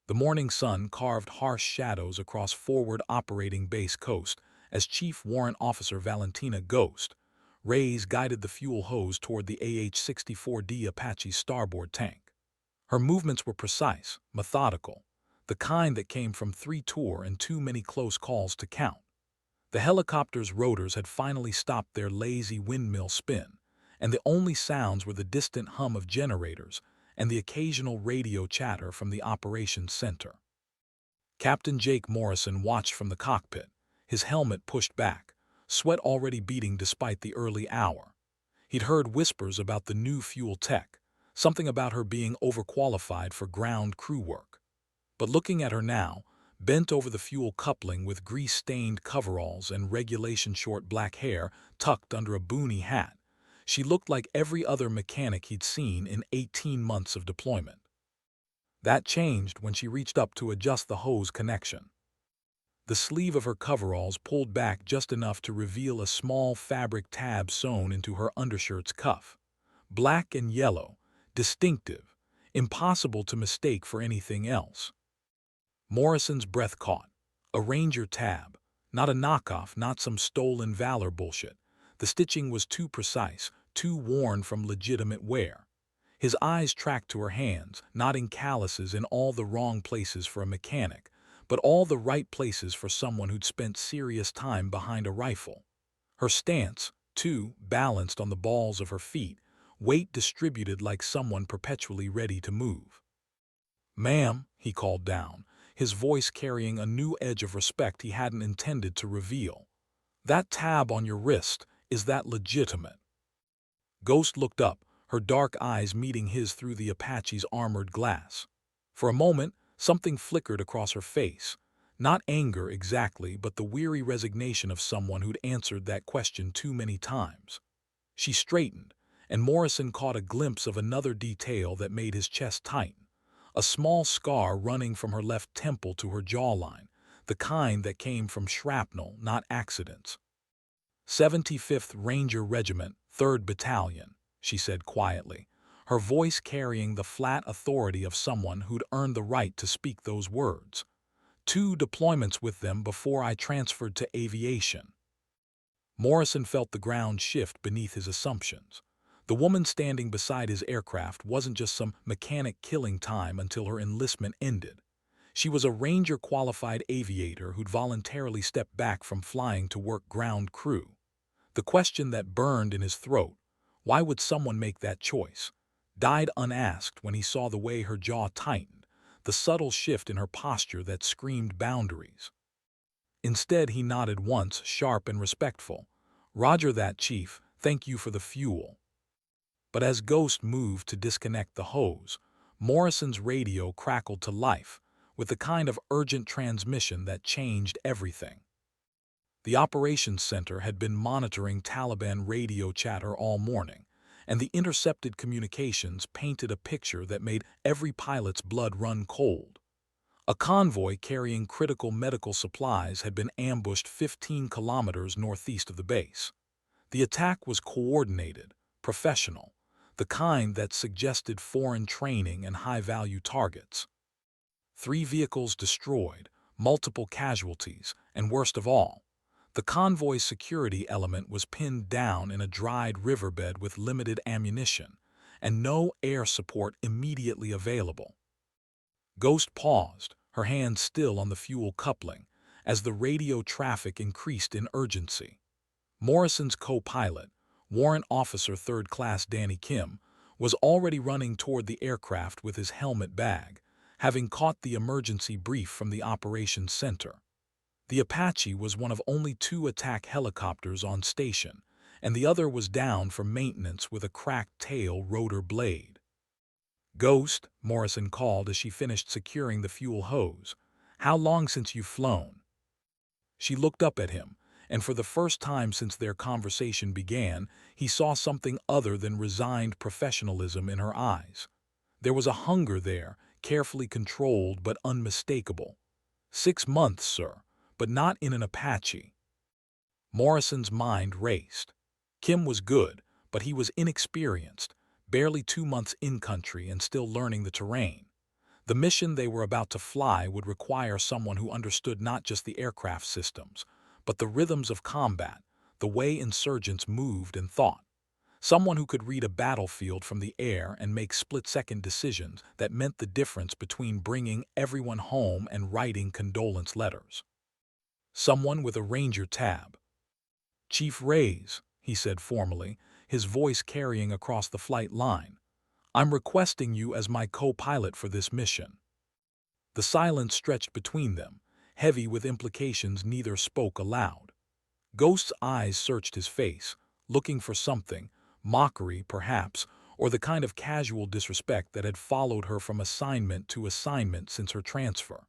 The morning sun carved harsh shadows across forward operating base coast as Chief Warrant Officer Valentina Ghost Rays guided the fuel hose toward the AH-64D Apache's starboard tank. Her movements were precise, methodical, the kind that came from 3 tour and too many close calls to count. The helicopter's rotors had finally stopped their lazy windmill spin, and the only sounds were the distant hum of generators and the occasional radio chatter from the operations center. Captain Jake Morrison watched from the cockpit, his helmet pushed back, sweat already beading despite the early hour. He'd heard whispers about the new fuel tech, something about her being overqualified for ground crew work. But looking at her now, bent over the fuel coupling with grease-stained coveralls and regulation-short black hair tucked under a boonie hat, she looked like every other mechanic he'd seen in 18 months of deployment. That changed when she reached up to adjust the hose connection. The sleeve of her coveralls pulled back just enough to reveal a small fabric tab sewn into her undershirt's cuff. Black and yellow, distinctive, impossible to mistake for anything else. Morrison's breath caught. A Ranger tab. Not a knockoff, not some stolen valor bullshit. The stitching was too precise, too worn from legitimate wear. His eyes tracked to her hands, knotting calluses in all the wrong places for a mechanic, but all the right places for someone who'd spent serious time behind a rifle. Her stance, too, balanced on the balls of her feet, weight distributed like someone perpetually ready to move. "Ma'am," he called down, his voice carrying a new edge of respect he hadn't intended to reveal. "That tab on your wrist, is that legitimate?" Ghost looked up, her dark eyes meeting his through the Apache's armored glass. For a moment, something flickered across her face. Not anger exactly, but the weary resignation of someone who'd answered that question too many times. She straightened, and Morrison caught a glimpse of another detail that made his chest tighten. A small scar running from her left temple to her jawline, the kind that came from shrapnel, not accidents. 75th Ranger Regiment, 3rd Battalion, she said quietly, her voice carrying the flat authority of someone who'd earned the right to speak those words. 2 deployments with them before I transferred to aviation. Morrison felt the ground shift beneath his assumptions. The woman standing beside his aircraft wasn't just some mechanic killing time until her enlistment ended. She was a Ranger-qualified aviator who'd voluntarily stepped back from flying to work ground crew. The question that burned in his throat, why would someone make that choice, died unasked when he saw the way her jaw tightened, the subtle shift in her posture that screamed boundaries. Instead, he nodded once, sharp and respectful. "Roger that, Chief. Thank you for the fuel." But as Ghost moved to disconnect the hose, Morrison's radio crackled to life, with the kind of urgent transmission that changed everything. The operations center had been monitoring Taliban radio chatter all morning, and the intercepted communications painted a picture that made every pilot's blood run cold. A convoy carrying critical medical supplies had been ambushed 15 kilometers northeast of the base. The attack was coordinated, professional, the kind that suggested foreign training and high-value targets. 3 vehicles destroyed, multiple casualties, and worst of all, the convoy's security element was pinned down in a dried riverbed with limited ammunition, and no air support immediately available. Ghost paused, her hand still on the fuel coupling, as the radio traffic increased in urgency. Morrison's co-pilot, Warrant Officer 3rd Class Danny Kim, was already running toward the aircraft with his helmet bag, having caught the emergency brief from the operations center. The Apache was one of only 2 attack helicopters on station, and the other was down for maintenance with a cracked tail rotor blade. "Ghost," Morrison called as she finished securing the fuel hose. "How long since you've flown?" She looked up at him, and for the first time since their conversation began, he saw something other than resigned professionalism in her eyes. There was a hunger there, carefully controlled but unmistakable. 6 months, sir, but not in an Apache." Morrison's mind raced. Kim was good, but he was inexperienced, barely 2 months in country and still learning the terrain. The mission they were about to fly would require someone who understood not just the aircraft systems, but the rhythms of combat, the way insurgents moved and thought. Someone who could read a battlefield from the air and make split-second decisions that meant the difference between bringing everyone home and writing condolence letters. Someone with a Ranger tab. "Chief Reyes," he said formally, his voice carrying across the flight line, "I'm requesting you as my co-pilot for this mission." The silence stretched between them, heavy with implications neither spoke aloud. Ghost's eyes searched his face, looking for something, mockery perhaps, or the kind of casual disrespect that had followed her from assignment to assignment since her transfer.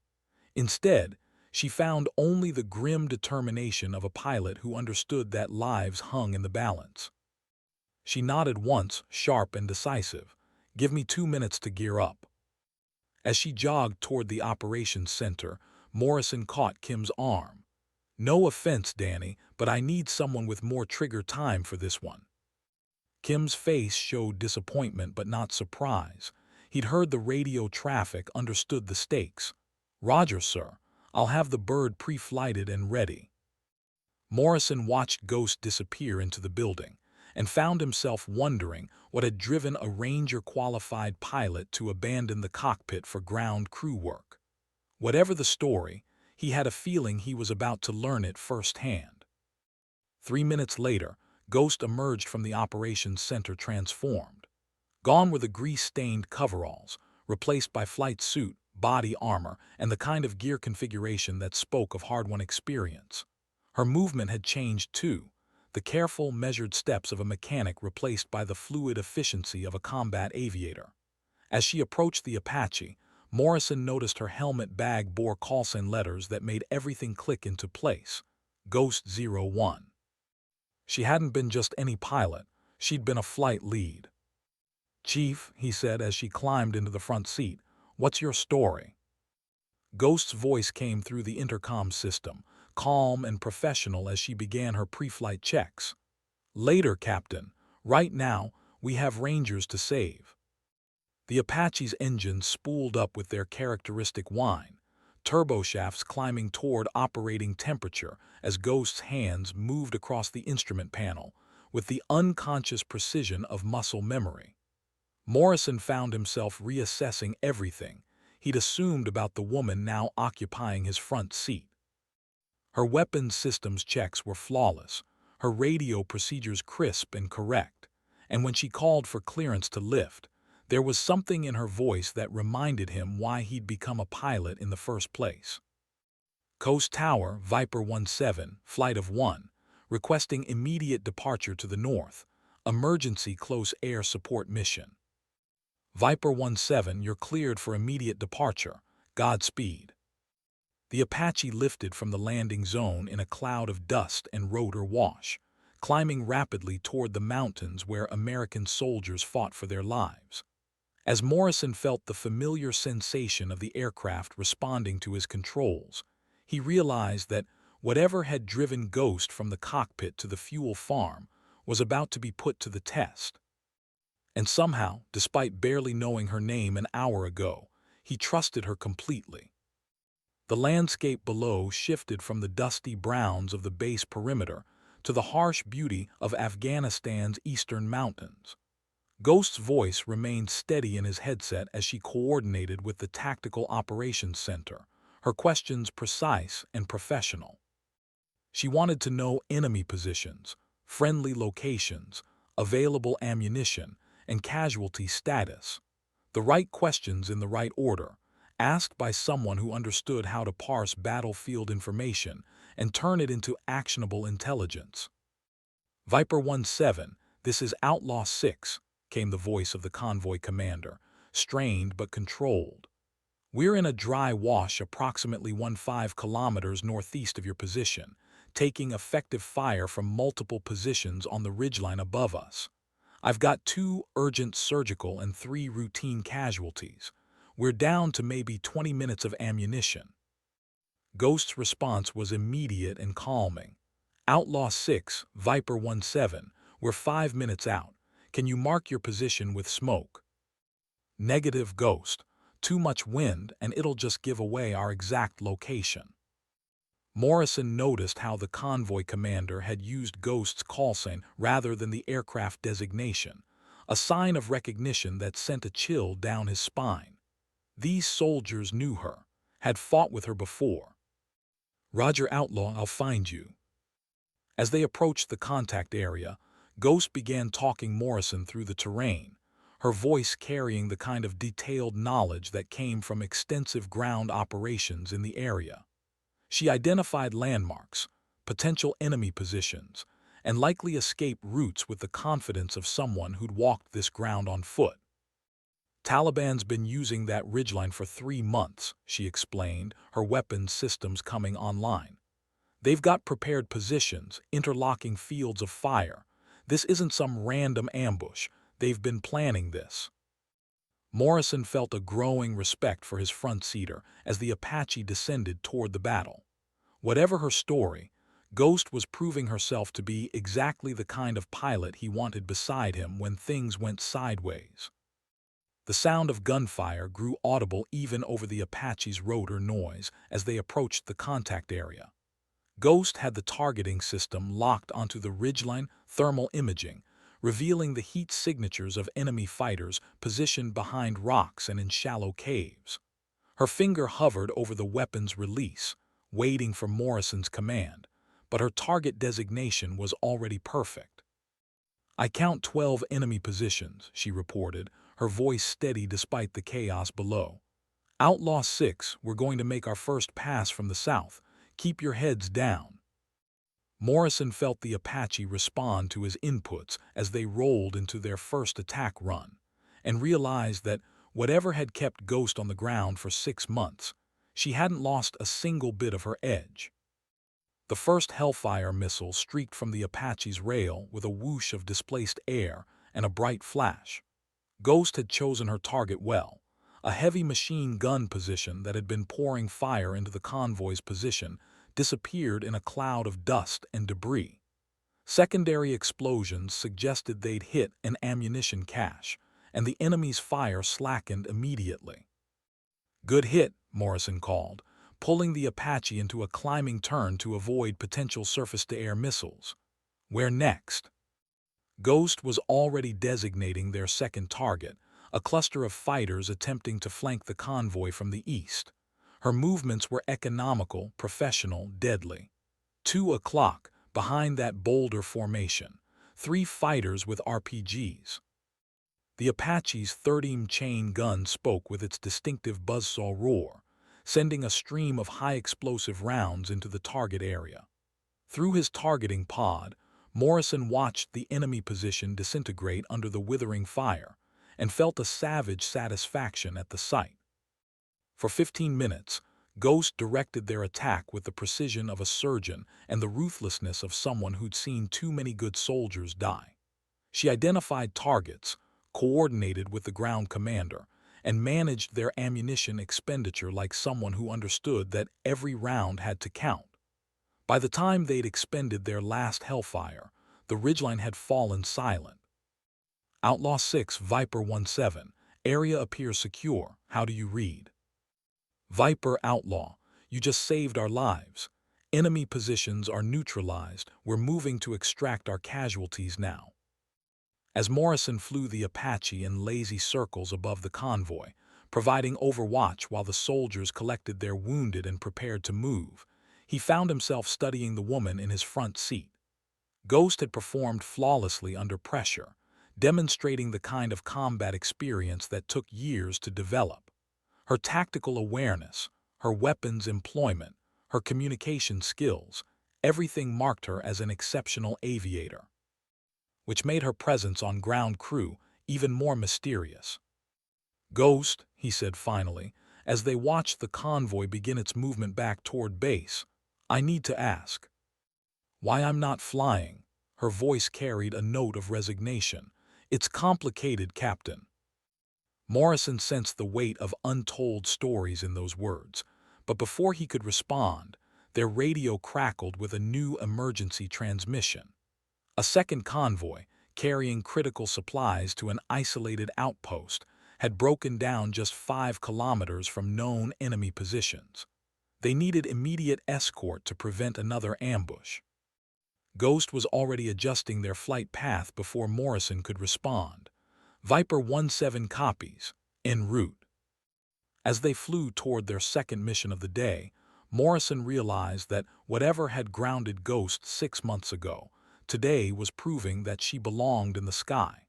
Instead, she found only the grim determination of a pilot who understood that lives hung in the balance. She nodded once, sharp and decisive. "Give me 2 minutes to gear up." As she jogged toward the operations center, Morrison caught Kim's arm. "No offense, Danny, but I need someone with more trigger time for this one." Kim's face showed disappointment but not surprise. He'd heard the radio traffic, understood the stakes. "Roger, sir. I'll have the bird pre-flighted and ready." Morrison watched Ghost disappear into the building and found himself wondering what had driven a Ranger-qualified pilot to abandon the cockpit for ground crew work. Whatever the story, he had a feeling he was about to learn it firsthand. 3 minutes later, Ghost emerged from the operations center transformed. Gone were the grease-stained coveralls, replaced by flight suit, body armor, and the kind of gear configuration that spoke of hard-won experience. Her movement had changed too, the careful, measured steps of a mechanic replaced by the fluid efficiency of a combat aviator. As she approached the Apache, Morrison noticed her helmet bag bore callsign letters that made everything click into place. Ghost 01. She hadn't been just any pilot, she'd been a flight lead. "Chief," he said as she climbed into the front seat, "what's your story?" Ghost's voice came through the intercom system, calm and professional as she began her pre-flight checks. "Later, Captain. Right now, we have Rangers to save." The Apache's engines spooled up with their characteristic whine, turboshafts climbing toward operating temperature as Ghost's hands moved across the instrument panel with the unconscious precision of muscle memory. Morrison found himself reassessing everything he'd assumed about the woman now occupying his front seat. Her weapons systems checks were flawless, her radio procedures crisp and correct, and when she called for clearance to lift, there was something in her voice that reminded him why he'd become a pilot in the first place. "Coast Tower, Viper 17, Flight of 1, requesting immediate departure to the north, emergency close air support mission." "Viper 17, you're cleared for immediate departure. Godspeed." The Apache lifted from the landing zone in a cloud of dust and rotor wash, climbing rapidly toward the mountains where American soldiers fought for their lives. As Morrison felt the familiar sensation of the aircraft responding to his controls, he realized that whatever had driven Ghost from the cockpit to the fuel farm was about to be put to the test. And somehow, despite barely knowing her name an hour ago, he trusted her completely. The landscape below shifted from the dusty browns of the base perimeter to the harsh beauty of Afghanistan's eastern mountains. Ghost's voice remained steady in his headset as she coordinated with the Tactical Operations Center, her questions precise and professional. She wanted to know enemy positions, friendly locations, available ammunition, and casualty status. The right questions in the right order, asked by someone who understood how to parse battlefield information and turn it into actionable intelligence. "Viper 17, this is Outlaw 6, came the voice of the convoy commander, strained but controlled. "We're in a dry wash approximately 15 kilometers northeast of your position, taking effective fire from multiple positions on the ridgeline above us. I've got 2 urgent surgical and 3 routine casualties. We're down to maybe 20 minutes of ammunition." Ghost's response was immediate and calming. "Outlaw 6, Viper 17, we're 5 minutes out. Can you mark your position with smoke?" "Negative, Ghost. Too much wind and it'll just give away our exact location. Morrison noticed how the convoy commander had used Ghost's call sign rather than the aircraft designation, a sign of recognition that sent a chill down his spine. These soldiers knew her, had fought with her before. "Roger, Outlaw, I'll find you." As they approached the contact area, Ghost began talking Morrison through the terrain, her voice carrying the kind of detailed knowledge that came from extensive ground operations in the area. She identified landmarks, potential enemy positions, and likely escape routes with the confidence of someone who'd walked this ground on foot. "Taliban's been using that ridgeline for 3 months," she explained, her weapons systems coming online. "They've got prepared positions, interlocking fields of fire. This isn't some random ambush. They've been planning this." Morrison felt a growing respect for his front-seater as the Apache descended toward the battle. Whatever her story, Ghost was proving herself to be exactly the kind of pilot he wanted beside him when things went sideways. The sound of gunfire grew audible even over the Apache's rotor noise as they approached the contact area. Ghost had the targeting system locked onto the ridgeline thermal imaging, revealing the heat signatures of enemy fighters positioned behind rocks and in shallow caves. Her finger hovered over the weapon's release, waiting for Morrison's command, but her target designation was already perfect. "I count 12 enemy positions," she reported, her voice steady despite the chaos below. "Outlaw 6, we're going to make our first pass from the south. Keep your heads down." Morrison felt the Apache respond to his inputs as they rolled into their first attack run, and realized that whatever had kept Ghost on the ground for 6 months, she hadn't lost a single bit of her edge. The first Hellfire missile streaked from the Apache's rail with a whoosh of displaced air and a bright flash. Ghost had chosen her target well, a heavy machine gun position that had been pouring fire into the convoy's position disappeared in a cloud of dust and debris. Secondary explosions suggested they'd hit an ammunition cache, and the enemy's fire slackened immediately. "Good hit," Morrison called, pulling the Apache into a climbing turn to avoid potential surface-to-air missiles. "Where next?" Ghost was already designating their second target, a cluster of fighters attempting to flank the convoy from the east. Her movements were economical, professional, deadly. 2 o'clock, behind that boulder formation, 3 fighters with RPGs. The Apache's 30 chain gun spoke with its distinctive buzzsaw roar, sending a stream of high-explosive rounds into the target area. Through his targeting pod, Morrison watched the enemy position disintegrate under the withering fire and felt a savage satisfaction at the sight. For 15 minutes, Ghost directed their attack with the precision of a surgeon and the ruthlessness of someone who'd seen too many good soldiers die. She identified targets, coordinated with the ground commander, and managed their ammunition expenditure like someone who understood that every round had to count. By the time they'd expended their last Hellfire, the ridgeline had fallen silent. "Outlaw 6, Viper 17. Area appears secure. How do you read?" "Viper, Outlaw, you just saved our lives. Enemy positions are neutralized. We're moving to extract our casualties now." As Morrison flew the Apache in lazy circles above the convoy, providing overwatch while the soldiers collected their wounded and prepared to move, he found himself studying the woman in his front seat. Ghost had performed flawlessly under pressure, demonstrating the kind of combat experience that took years to develop. Her tactical awareness, her weapons employment, her communication skills, everything marked her as an exceptional aviator, which made her presence on ground crew even more mysterious. "Ghost," he said finally, as they watched the convoy begin its movement back toward base, "I need to ask why I'm not flying." Her voice carried a note of resignation. "It's complicated, Captain." Morrison sensed the weight of untold stories in those words, but before he could respond, their radio crackled with a new emergency transmission. A second convoy, carrying critical supplies to an isolated outpost, had broken down just 5 kilometers from known enemy positions. They needed immediate escort to prevent another ambush. Ghost was already adjusting their flight path before Morrison could respond. Viper 17 copies, en route. As they flew toward their second mission of the day, Morrison realized that whatever had grounded Ghost 6 months ago, today was proving that she belonged in the sky,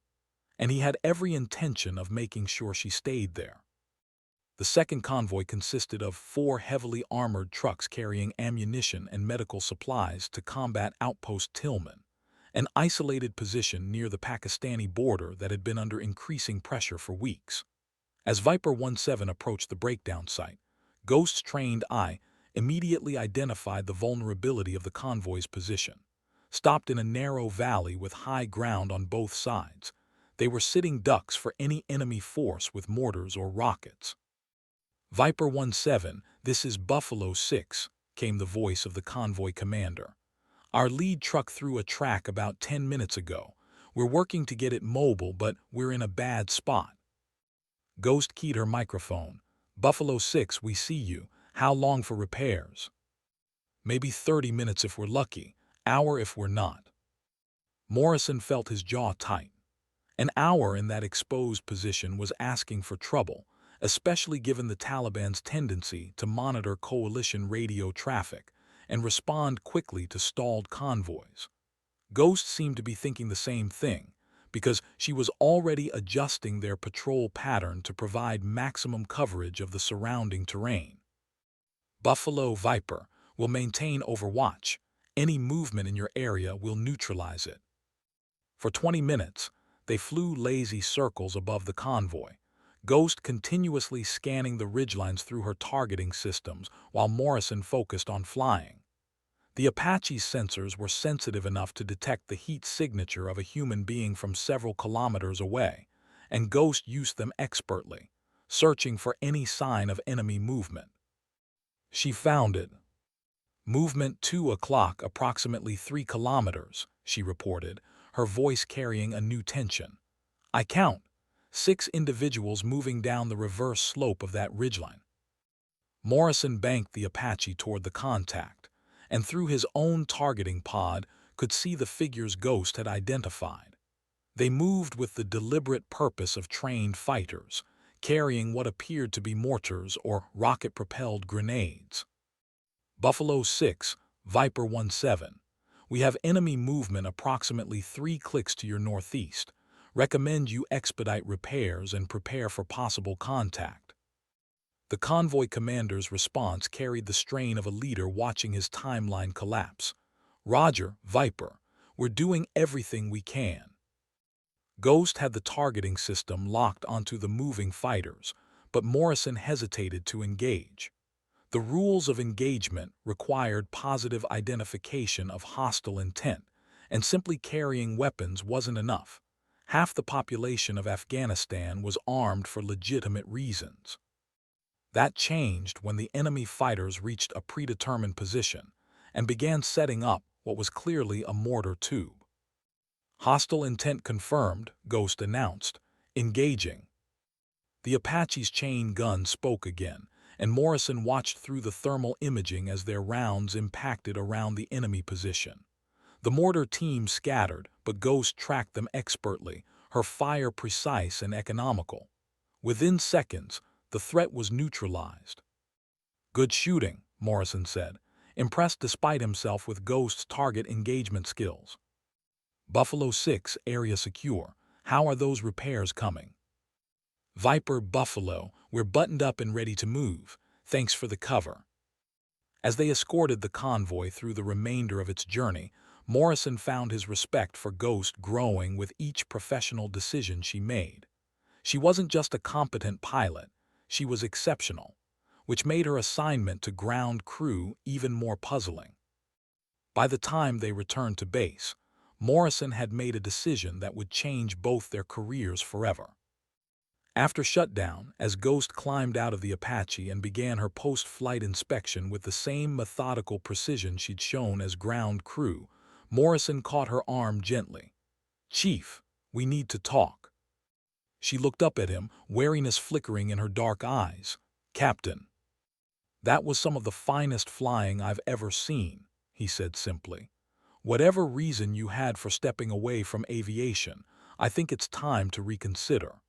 and he had every intention of making sure she stayed there. The second convoy consisted of 4 heavily armored trucks carrying ammunition and medical supplies to combat Outpost Tillman, an isolated position near the Pakistani border that had been under increasing pressure for weeks. As Viper 17 approached the breakdown site, Ghost's trained eye immediately identified the vulnerability of the convoy's position. Stopped in a narrow valley with high ground on both sides, they were sitting ducks for any enemy force with mortars or rockets. Viper 17, this is Buffalo 6, came the voice of the convoy commander. Our lead truck threw a track about 10 minutes ago. We're working to get it mobile, but we're in a bad spot. Ghost keyed her microphone. Buffalo 6, we see you. How long for repairs? Maybe 30 minutes if we're lucky, hour if we're not. Morrison felt his jaw tight. An hour in that exposed position was asking for trouble, especially given the Taliban's tendency to monitor coalition radio traffic and respond quickly to stalled convoys. Ghost seemed to be thinking the same thing, because she was already adjusting their patrol pattern to provide maximum coverage of the surrounding terrain. Buffalo Viper will maintain overwatch. Any movement in your area will neutralize it. For 20 minutes, they flew lazy circles above the convoy, Ghost continuously scanning the ridgelines through her targeting systems while Morrison focused on flying. The Apache's sensors were sensitive enough to detect the heat signature of a human being from several kilometers away, and Ghost used them expertly, searching for any sign of enemy movement. She found it. Movement 2 o'clock, approximately 3 kilometers, she reported, her voice carrying a new tension. I count 6 individuals moving down the reverse slope of that ridgeline. Morrison banked the Apache toward the contact, and through his own targeting pod could see the figures Ghost had identified. They moved with the deliberate purpose of trained fighters, carrying what appeared to be mortars or rocket-propelled grenades. Buffalo 6, Viper 17. We have enemy movement approximately 3 clicks to your northeast. Recommend you expedite repairs and prepare for possible contact. The convoy commander's response carried the strain of a leader watching his timeline collapse. Roger, Viper. We're doing everything we can. Ghost had the targeting system locked onto the moving fighters, but Morrison hesitated to engage. The rules of engagement required positive identification of hostile intent, and simply carrying weapons wasn't enough. Half the population of Afghanistan was armed for legitimate reasons. That changed when the enemy fighters reached a predetermined position and began setting up what was clearly a mortar tube. Hostile intent confirmed, Ghost announced, engaging. The Apache's chain gun spoke again, and Morrison watched through the thermal imaging as their rounds impacted around the enemy position. The mortar team scattered, but Ghost tracked them expertly, her fire precise and economical. Within seconds, the threat was neutralized. Good shooting, Morrison said, impressed despite himself with Ghost's target engagement skills. Buffalo 6, area secure. How are those repairs coming? Viper Buffalo, we're buttoned up and ready to move. Thanks for the cover. As they escorted the convoy through the remainder of its journey, Morrison found his respect for Ghost growing with each professional decision she made. She wasn't just a competent pilot, she was exceptional, which made her assignment to ground crew even more puzzling. By the time they returned to base, Morrison had made a decision that would change both their careers forever. After shutdown, as Ghost climbed out of the Apache and began her post-flight inspection with the same methodical precision she'd shown as ground crew, Morrison caught her arm gently. "Chief, we need to talk." She looked up at him, wariness flickering in her dark eyes. "Captain." "That was some of the finest flying I've ever seen," he said simply. "Whatever reason you had for stepping away from aviation, I think it's time to reconsider."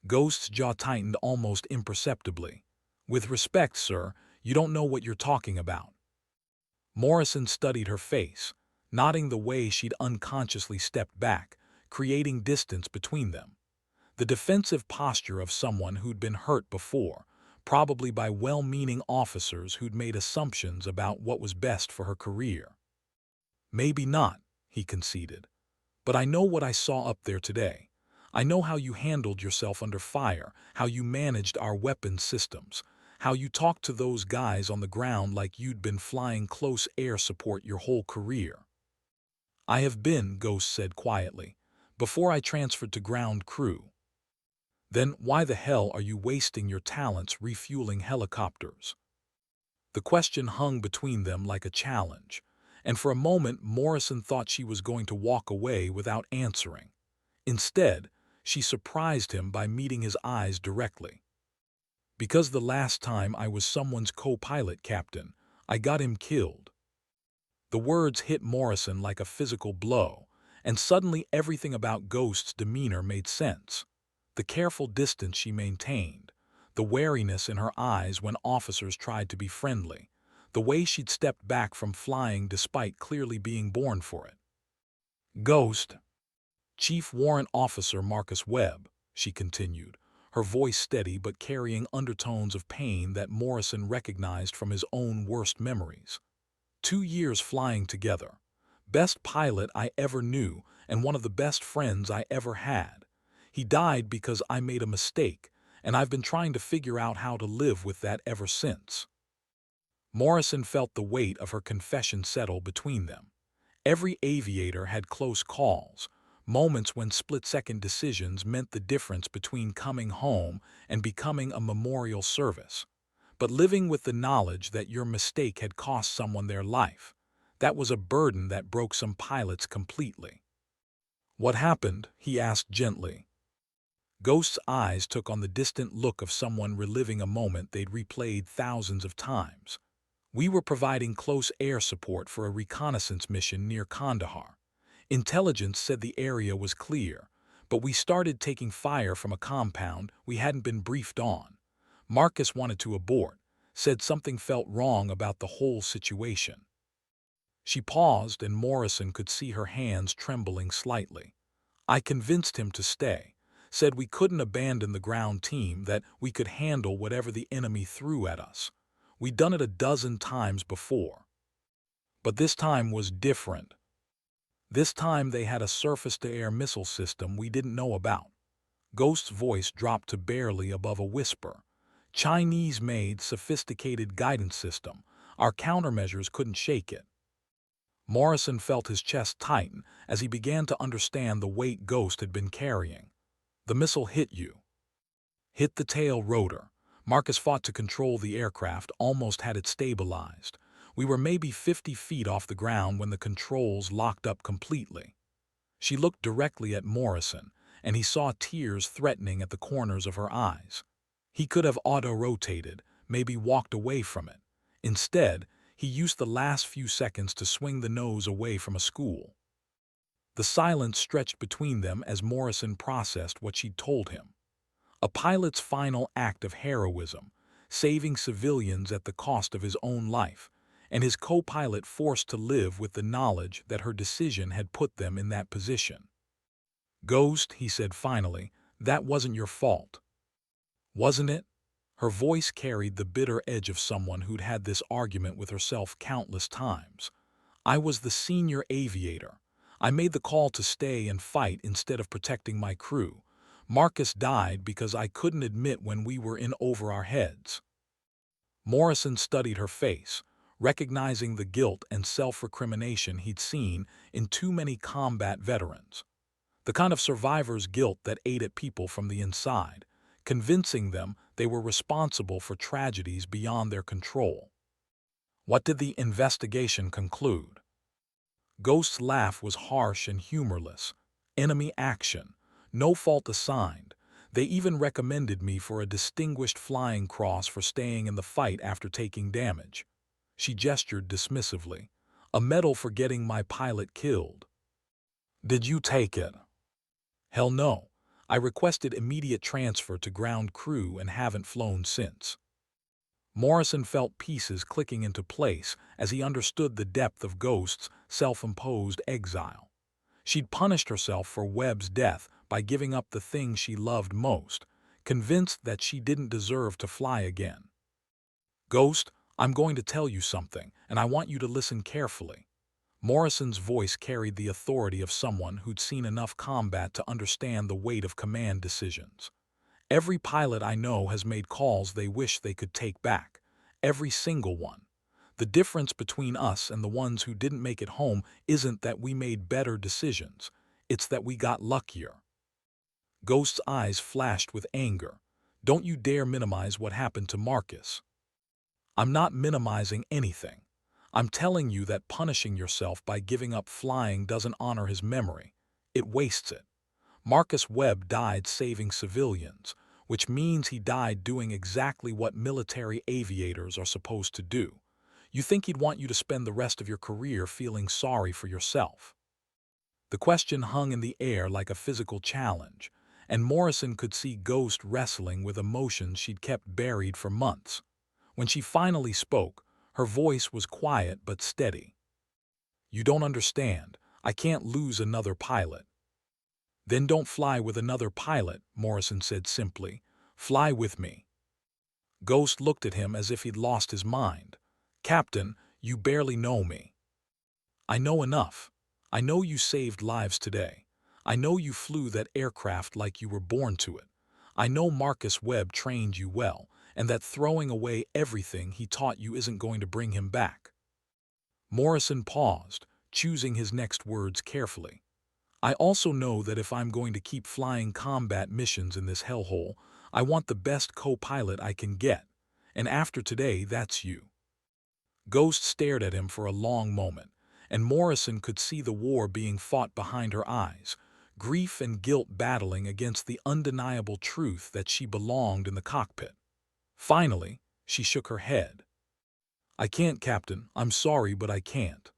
Ghost's jaw tightened almost imperceptibly. "With respect, sir, you don't know what you're talking about." Morrison studied her face, nodding the way she'd unconsciously stepped back, creating distance between them. The defensive posture of someone who'd been hurt before, probably by well-meaning officers who'd made assumptions about what was best for her career. "Maybe not," he conceded. "But I know what I saw up there today. I know how you handled yourself under fire, how you managed our weapons systems, how you talked to those guys on the ground like you'd been flying close air support your whole career." "I have been," Ghost said quietly, "before I transferred to ground crew." "Then why the hell are you wasting your talents refueling helicopters?" The question hung between them like a challenge, and for a moment Morrison thought she was going to walk away without answering. Instead, she surprised him by meeting his eyes directly. "Because the last time I was someone's co-pilot, Captain, I got him killed." The words hit Morrison like a physical blow, and suddenly everything about Ghost's demeanor made sense. The careful distance she maintained, the wariness in her eyes when officers tried to be friendly, the way she'd stepped back from flying despite clearly being born for it. "Ghost." "Chief Warrant Officer Marcus Webb," she continued, her voice steady but carrying undertones of pain that Morrison recognized from his own worst memories. 2 years flying together. Best pilot I ever knew and one of the best friends I ever had. He died because I made a mistake, and I've been trying to figure out how to live with that ever since. Morrison felt the weight of her confession settle between them. Every aviator had close calls, moments when split-second decisions meant the difference between coming home and becoming a memorial service. But living with the knowledge that your mistake had cost someone their life, that was a burden that broke some pilots completely. "What happened?" he asked gently. Ghost's eyes took on the distant look of someone reliving a moment they'd replayed thousands of times. "We were providing close air support for a reconnaissance mission near Kandahar. Intelligence said the area was clear, but we started taking fire from a compound we hadn't been briefed on. Marcus wanted to abort, said something felt wrong about the whole situation." She paused and Morrison could see her hands trembling slightly. "I convinced him to stay, said we couldn't abandon the ground team, that we could handle whatever the enemy threw at us. We'd done it a dozen times before. But this time was different. This time they had a surface-to-air missile system we didn't know about." Ghost's voice dropped to barely above a whisper. "Chinese-made, sophisticated guidance system. Our countermeasures couldn't shake it." Morrison felt his chest tighten as he began to understand the weight Ghost had been carrying. "The missile hit you." "Hit the tail rotor. Marcus fought to control the aircraft, almost had it stabilized. We were maybe 50 feet off the ground when the controls locked up completely." She looked directly at Morrison, and he saw tears threatening at the corners of her eyes. He could have auto-rotated, maybe walked away from it. Instead, he used the last few seconds to swing the nose away from a school. The silence stretched between them as Morrison processed what she'd told him. A pilot's final act of heroism, saving civilians at the cost of his own life, and his co-pilot forced to live with the knowledge that her decision had put them in that position. "Ghost," he said finally, "that wasn't your fault." "Wasn't it?" Her voice carried the bitter edge of someone who'd had this argument with herself countless times. "I was the senior aviator. I made the call to stay and fight instead of protecting my crew. Marcus died because I couldn't admit when we were in over our heads." Morrison studied her face, recognizing the guilt and self-recrimination he'd seen in too many combat veterans. The kind of survivor's guilt that ate at people from the inside, convincing them they were responsible for tragedies beyond their control. "What did the investigation conclude?" Ghost's laugh was harsh and humorless. "Enemy action. No fault assigned. They even recommended me for a Distinguished Flying Cross for staying in the fight after taking damage. She gestured dismissively. A medal for getting my pilot killed. Did you take it? Hell no. I requested immediate transfer to ground crew and haven't flown since. Morrison felt pieces clicking into place as he understood the depth of Ghost's self-imposed exile. She'd punished herself for Webb's death by giving up the thing she loved most, convinced that she didn't deserve to fly again. Ghost, I'm going to tell you something, and I want you to listen carefully. Morrison's voice carried the authority of someone who'd seen enough combat to understand the weight of command decisions. Every pilot I know has made calls they wish they could take back. Every single one. The difference between us and the ones who didn't make it home isn't that we made better decisions. It's that we got luckier. Ghost's eyes flashed with anger. Don't you dare minimize what happened to Marcus. I'm not minimizing anything. I'm telling you that punishing yourself by giving up flying doesn't honor his memory. It wastes it. Marcus Webb died saving civilians, which means he died doing exactly what military aviators are supposed to do. You think he'd want you to spend the rest of your career feeling sorry for yourself? The question hung in the air like a physical challenge, and Morrison could see Ghost wrestling with emotions she'd kept buried for months. When she finally spoke, her voice was quiet but steady. You don't understand. I can't lose another pilot. Then don't fly with another pilot, Morrison said simply. Fly with me. Ghost looked at him as if he'd lost his mind. Captain, you barely know me. I know enough. I know you saved lives today. I know you flew that aircraft like you were born to it. I know Marcus Webb trained you well, and that throwing away everything he taught you isn't going to bring him back. Morrison paused, choosing his next words carefully. I also know that if I'm going to keep flying combat missions in this hellhole, I want the best co-pilot I can get, and after today, that's you. Ghost stared at him for a long moment, and Morrison could see the war being fought behind her eyes, grief and guilt battling against the undeniable truth that she belonged in the cockpit. Finally, she shook her head. I can't, Captain. I'm sorry, but I can't.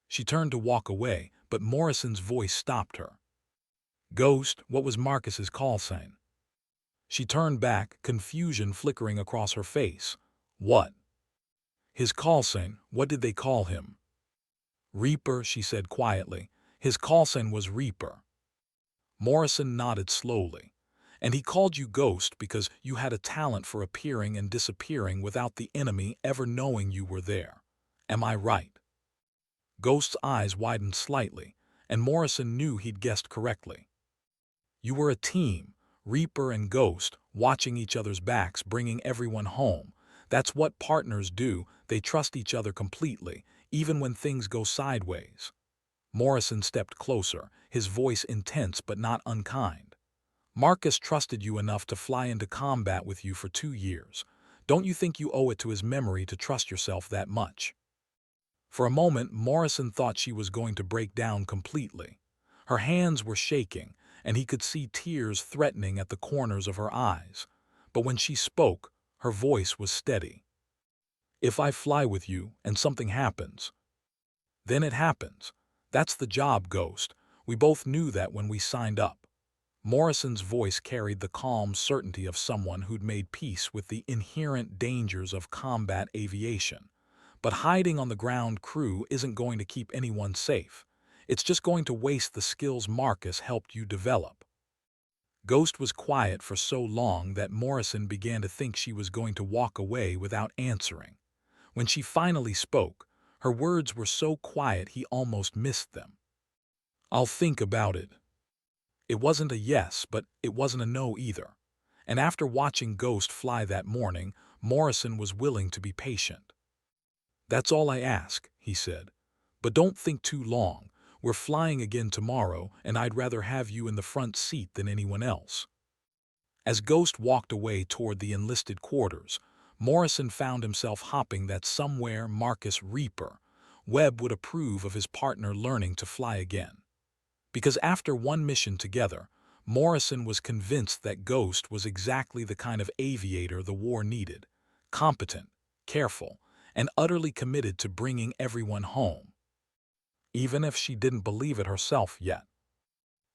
She turned to walk away, but Morrison's voice stopped her. Ghost, what was Marcus's call sign? She turned back, confusion flickering across her face. What? His call sign, what did they call him? Reaper, she said quietly. His call sign was Reaper. Morrison nodded slowly. And he called you Ghost because you had a talent for appearing and disappearing without the enemy ever knowing you were there. Am I right? Ghost's eyes widened slightly, and Morrison knew he'd guessed correctly. You were a team, Reaper and Ghost, watching each other's backs, bringing everyone home. That's what partners do. They trust each other completely, even when things go sideways. Morrison stepped closer, his voice intense but not unkind. Marcus trusted you enough to fly into combat with you for 2 years. Don't you think you owe it to his memory to trust yourself that much? For a moment, Morrison thought she was going to break down completely. Her hands were shaking, and he could see tears threatening at the corners of her eyes. But when she spoke, her voice was steady. If I fly with you and something happens, then it happens. That's the job, Ghost. We both knew that when we signed up. Morrison's voice carried the calm certainty of someone who'd made peace with the inherent dangers of combat aviation. But hiding on the ground crew isn't going to keep anyone safe. It's just going to waste the skills Marcus helped you develop. Ghost was quiet for so long that Morrison began to think she was going to walk away without answering. When she finally spoke, her words were so quiet he almost missed them. I'll think about it. It wasn't a yes, but it wasn't a no either. And after watching Ghost fly that morning, Morrison was willing to be patient. That's all I ask, he said. But don't think too long. We're flying again tomorrow, and I'd rather have you in the front seat than anyone else. As Ghost walked away toward the enlisted quarters, Morrison found himself hoping that somewhere Marcus Reaper Webb would approve of his partner learning to fly again. Because after one mission together, Morrison was convinced that Ghost was exactly the kind of aviator the war needed: competent, careful, and utterly committed to bringing everyone home, even if she didn't believe it herself yet.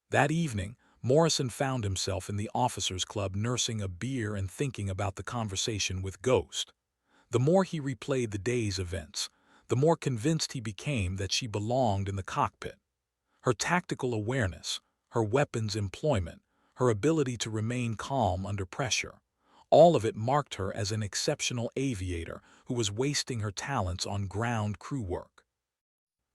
That evening, Morrison found himself in the officers' club nursing a beer and thinking about the conversation with Ghost. The more he replayed the day's events, the more convinced he became that she belonged in the cockpit. Her tactical awareness, her weapons employment, her ability to remain calm under pressure, all of it marked her as an exceptional aviator who was wasting her talents on ground crew work.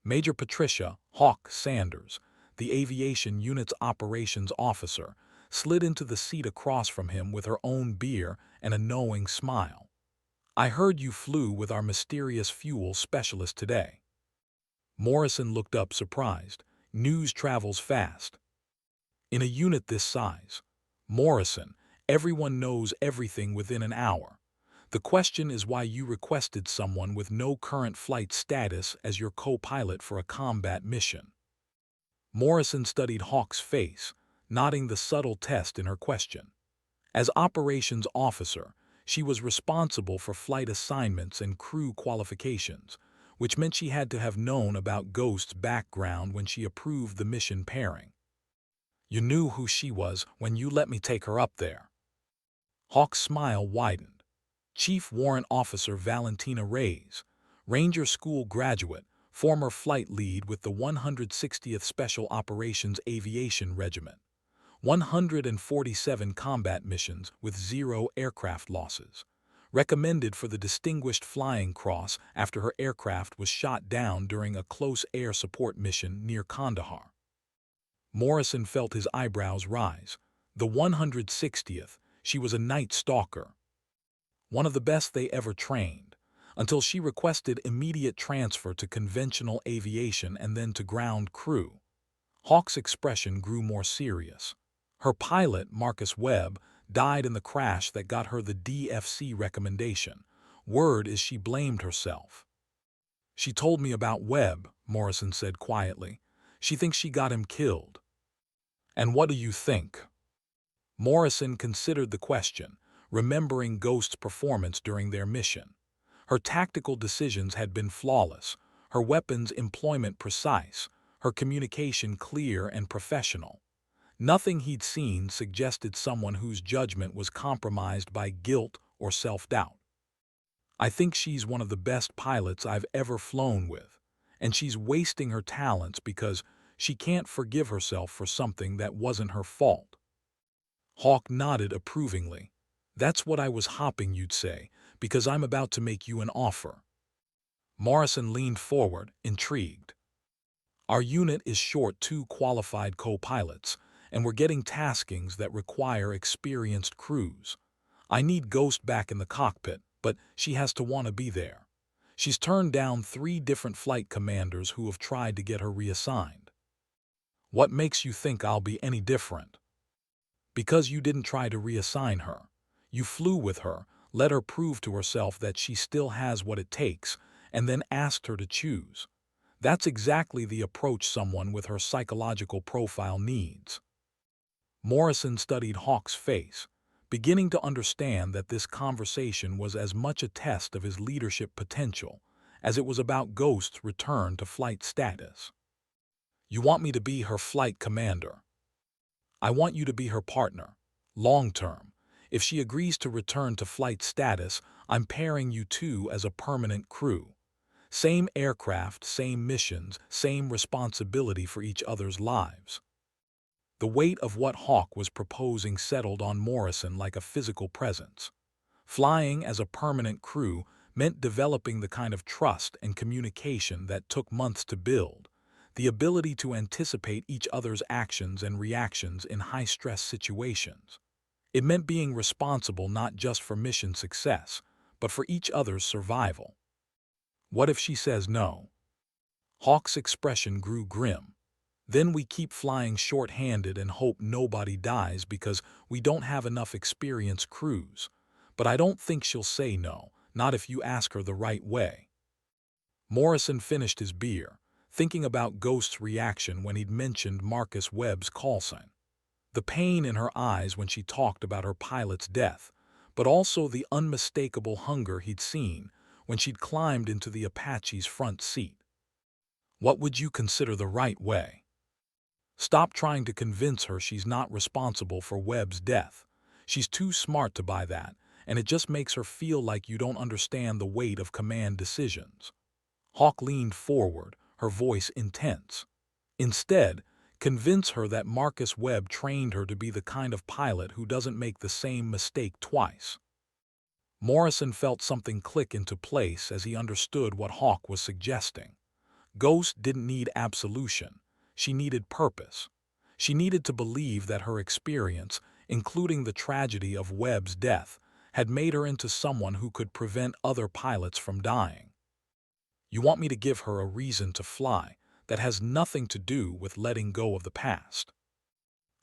Major Patricia Hawk Sanders, the aviation unit's operations officer, slid into the seat across from him with her own beer and a knowing smile. "I heard you flew with our mysterious fuel specialist today." Morrison looked up surprised. News travels fast. In a unit this size, Morrison, everyone knows everything within an hour. The question is why you requested someone with no current flight status as your co-pilot for a combat mission. Morrison studied Hawk's face, nodding the subtle test in her question. As operations officer, she was responsible for flight assignments and crew qualifications, which meant she had to have known about Ghost's background when she approved the mission pairing. "You knew who she was when you let me take her up there." Hawk's smile widened. Chief Warrant Officer Valentina Reyes, Ranger School graduate, former flight lead with the 160th Special Operations Aviation Regiment, 147 combat missions with 0 aircraft losses, recommended for the Distinguished Flying Cross after her aircraft was shot down during a close air support mission near Kandahar. Morrison felt his eyebrows rise. The 160th, she was a night stalker, one of the best they ever trained, until she requested immediate transfer to conventional aviation and then to ground crew. Hawk's expression grew more serious. Her pilot, Marcus Webb, died in the crash that got her the DFC recommendation. Word is she blamed herself. "She told me about Webb," Morrison said quietly. "She thinks she got him killed." "And what do you think?" Morrison considered the question, remembering Ghost's performance during their mission. Her tactical decisions had been flawless, her weapons employment precise, her communication clear and professional. Nothing he'd seen suggested someone whose judgment was compromised by guilt or self-doubt. "I think she's one of the best pilots I've ever flown with, and she's wasting her talents because she can't forgive herself for something that wasn't her fault." Hawk nodded approvingly. "That's what I was hoping you'd say, because I'm about to make you an offer." Morrison leaned forward, intrigued. "Our unit is short 2 qualified co-pilots, and we're getting taskings that require experienced crews. I need Ghost back in the cockpit, but she has to want to be there. She's turned down 3 different flight commanders who have tried to get her reassigned." "What makes you think I'll be any different?" "Because you didn't try to reassign her. You flew with her, let her prove to herself that she still has what it takes, and then asked her to choose. That's exactly the approach someone with her psychological profile needs." Morrison studied Hawk's face, beginning to understand that this conversation was as much a test of his leadership potential as it was about Ghost's return to flight status. "You want me to be her flight commander. I want you to be her partner, long-term. If she agrees to return to flight status, I'm pairing you two as a permanent crew. Same aircraft, same missions, same responsibility for each other's lives." The weight of what Hawk was proposing settled on Morrison like a physical presence. Flying as a permanent crew meant developing the kind of trust and communication that took months to build, the ability to anticipate each other's actions and reactions in high-stress situations. It meant being responsible not just for mission success, but for each other's survival. "What if she says no?" Hawk's expression grew grim. "Then we keep flying short-handed and hope nobody dies because we don't have enough experienced crews. But I don't think she'll say no, not if you ask her the right way." Morrison finished his beer, thinking about Ghost's reaction when he'd mentioned Marcus Webb's call sign. The pain in her eyes when she talked about her pilot's death, but also the unmistakable hunger he'd seen when she'd climbed into the Apache's front seat. What would you consider the right way? Stop trying to convince her she's not responsible for Webb's death. She's too smart to buy that, and it just makes her feel like you don't understand the weight of command decisions. Hawk leaned forward, her voice intense. Instead, convince her that Marcus Webb trained her to be the kind of pilot who doesn't make the same mistake twice. Morrison felt something click into place as he understood what Hawk was suggesting. Ghost didn't need absolution. She needed purpose. She needed to believe that her experience, including the tragedy of Webb's death, had made her into someone who could prevent other pilots from dying. You want me to give her a reason to fly that has nothing to do with letting go of the past.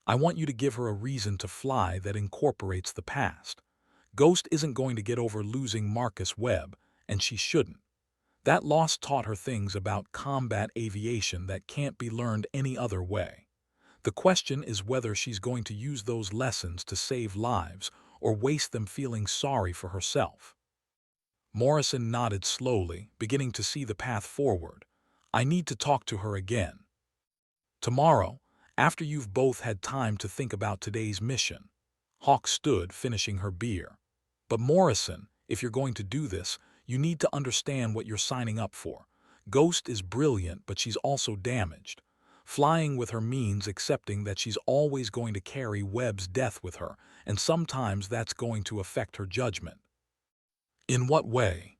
I want you to give her a reason to fly that incorporates the past. Ghost isn't going to get over losing Marcus Webb, and she shouldn't. That loss taught her things about combat aviation that can't be learned any other way. The question is whether she's going to use those lessons to save lives or waste them feeling sorry for herself. Morrison nodded slowly, beginning to see the path forward. I need to talk to her again. Tomorrow, after you've both had time to think about today's mission. Hawk stood, finishing her beer. But Morrison, if you're going to do this, you need to understand what you're signing up for. Ghost is brilliant, but she's also damaged. Flying with her means accepting that she's always going to carry Webb's death with her, and sometimes that's going to affect her judgment. In what way?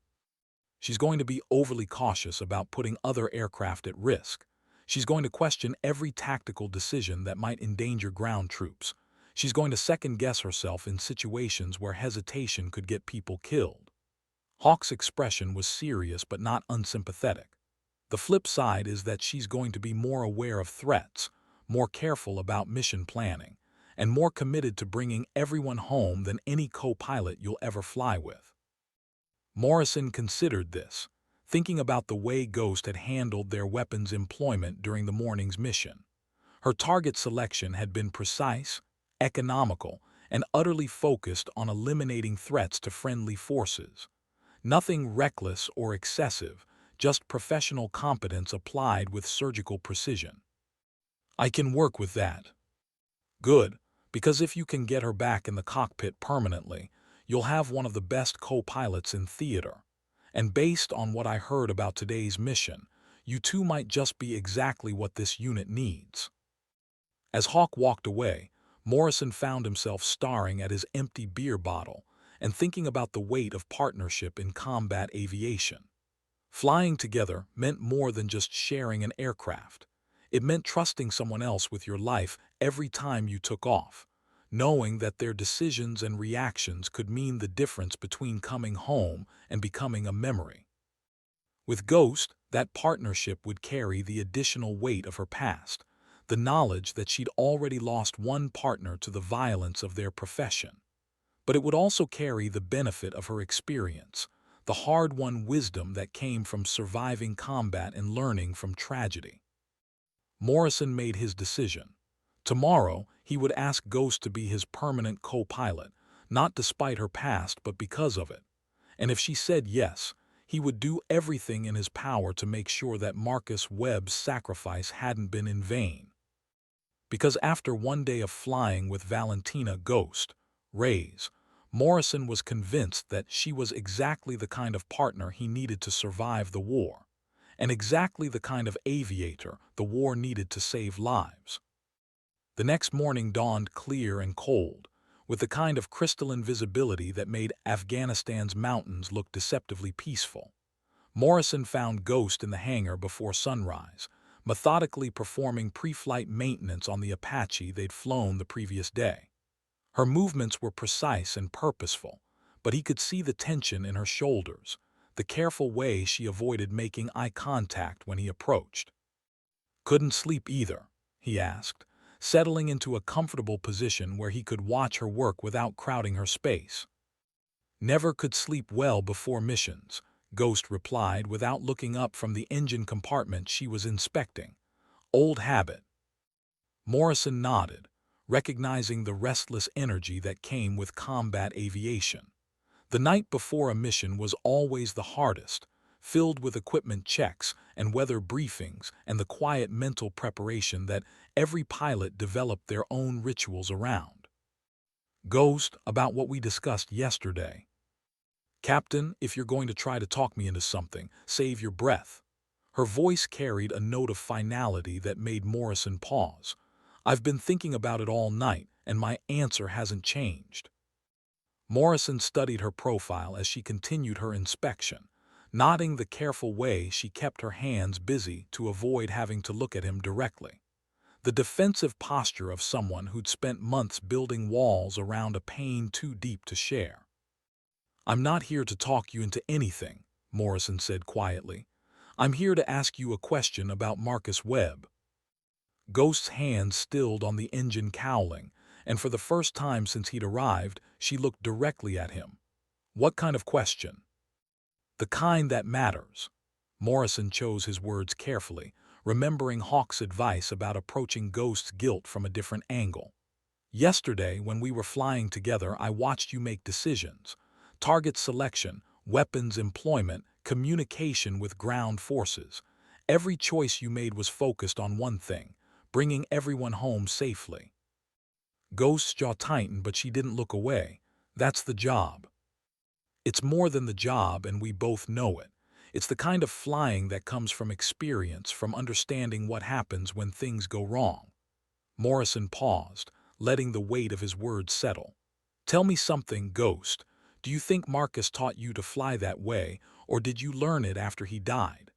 She's going to be overly cautious about putting other aircraft at risk. She's going to question every tactical decision that might endanger ground troops. She's going to second-guess herself in situations where hesitation could get people killed. Hawk's expression was serious but not unsympathetic. The flip side is that she's going to be more aware of threats, more careful about mission planning, and more committed to bringing everyone home than any co-pilot you'll ever fly with. Morrison considered this, thinking about the way Ghost had handled their weapons employment during the morning's mission. Her target selection had been precise, economical, and utterly focused on eliminating threats to friendly forces. Nothing reckless or excessive, just professional competence applied with surgical precision. I can work with that. Good, because if you can get her back in the cockpit permanently, you'll have one of the best co-pilots in theater. And based on what I heard about today's mission, you two might just be exactly what this unit needs. As Hawk walked away, Morrison found himself staring at his empty beer bottle and thinking about the weight of partnership in combat aviation. Flying together meant more than just sharing an aircraft. It meant trusting someone else with your life every time you took off, knowing that their decisions and reactions could mean the difference between coming home and becoming a memory. With Ghost, that partnership would carry the additional weight of her past, the knowledge that she'd already lost one partner to the violence of their profession. But it would also carry the benefit of her experience, the hard-won wisdom that came from surviving combat and learning from tragedy. Morrison made his decision. Tomorrow, he would ask Ghost to be his permanent co-pilot, not despite her past but because of it. And if she said yes, he would do everything in his power to make sure that Marcus Webb's sacrifice hadn't been in vain. Because after one day of flying with Valentina Ghost, Reyes, Morrison was convinced that she was exactly the kind of partner he needed to survive the war, and exactly the kind of aviator the war needed to save lives. The next morning dawned clear and cold, with the kind of crystalline visibility that made Afghanistan's mountains look deceptively peaceful. Morrison found Ghost in the hangar before sunrise, methodically performing pre-flight maintenance on the Apache they'd flown the previous day. Her movements were precise and purposeful, but he could see the tension in her shoulders, the careful way she avoided making eye contact when he approached. Couldn't sleep either, he asked, settling into a comfortable position where he could watch her work without crowding her space. Never could sleep well before missions, Ghost replied without looking up from the engine compartment she was inspecting. Old habit. Morrison nodded, recognizing the restless energy that came with combat aviation. The night before a mission was always the hardest, filled with equipment checks and weather briefings and the quiet mental preparation that every pilot developed their own rituals around. Ghost, about what we discussed yesterday. Captain, if you're going to try to talk me into something, save your breath. Her voice carried a note of finality that made Morrison pause. I've been thinking about it all night, and my answer hasn't changed. Morrison studied her profile as she continued her inspection, nodding the careful way she kept her hands busy to avoid having to look at him directly. The defensive posture of someone who'd spent months building walls around a pain too deep to share. I'm not here to talk you into anything, Morrison said quietly. I'm here to ask you a question about Marcus Webb. Ghost's hand stilled on the engine cowling, and for the first time since he'd arrived, she looked directly at him. What kind of question? The kind that matters. Morrison chose his words carefully, remembering Hawk's advice about approaching Ghost's guilt from a different angle. Yesterday, when we were flying together, I watched you make decisions. Target selection, weapons employment, communication with ground forces. Every choice you made was focused on one thing, bringing everyone home safely. Ghost's jaw tightened, but she didn't look away. That's the job. It's more than the job, and we both know it. It's the kind of flying that comes from experience, from understanding what happens when things go wrong. Morrison paused, letting the weight of his words settle. Tell me something, Ghost. Do you think Marcus taught you to fly that way, or did you learn it after he died?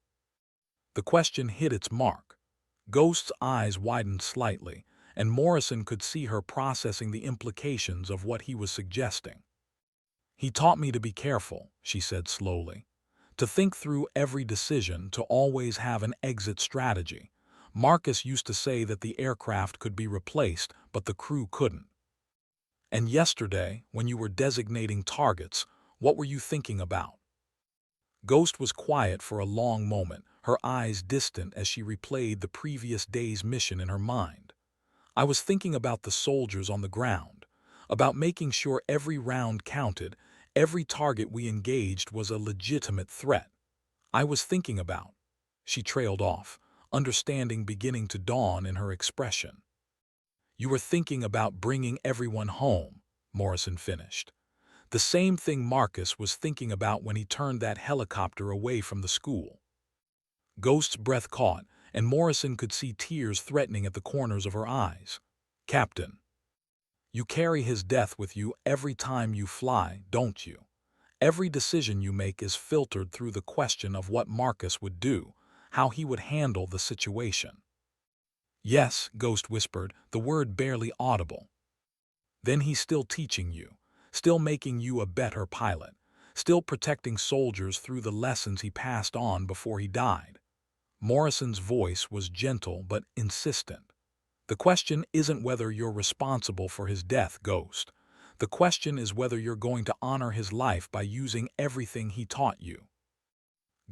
The question hit its mark. Ghost's eyes widened slightly, and Morrison could see her processing the implications of what he was suggesting. He taught me to be careful, she said slowly. To think through every decision, to always have an exit strategy. Marcus used to say that the aircraft could be replaced, but the crew couldn't. And yesterday, when you were designating targets, what were you thinking about? Ghost was quiet for a long moment, her eyes distant as she replayed the previous day's mission in her mind. I was thinking about the soldiers on the ground, about making sure every round counted, every target we engaged was a legitimate threat. I was thinking about. She trailed off, understanding beginning to dawn in her expression. You were thinking about bringing everyone home, Morrison finished. The same thing Marcus was thinking about when he turned that helicopter away from the school. Ghost's breath caught, and Morrison could see tears threatening at the corners of her eyes. Captain, you carry his death with you every time you fly, don't you? Every decision you make is filtered through the question of what Marcus would do, how he would handle the situation. Yes, Ghost whispered, the word barely audible. Then he's still teaching you, still making you a better pilot, still protecting soldiers through the lessons he passed on before he died. Morrison's voice was gentle but insistent. The question isn't whether you're responsible for his death, Ghost. The question is whether you're going to honor his life by using everything he taught you.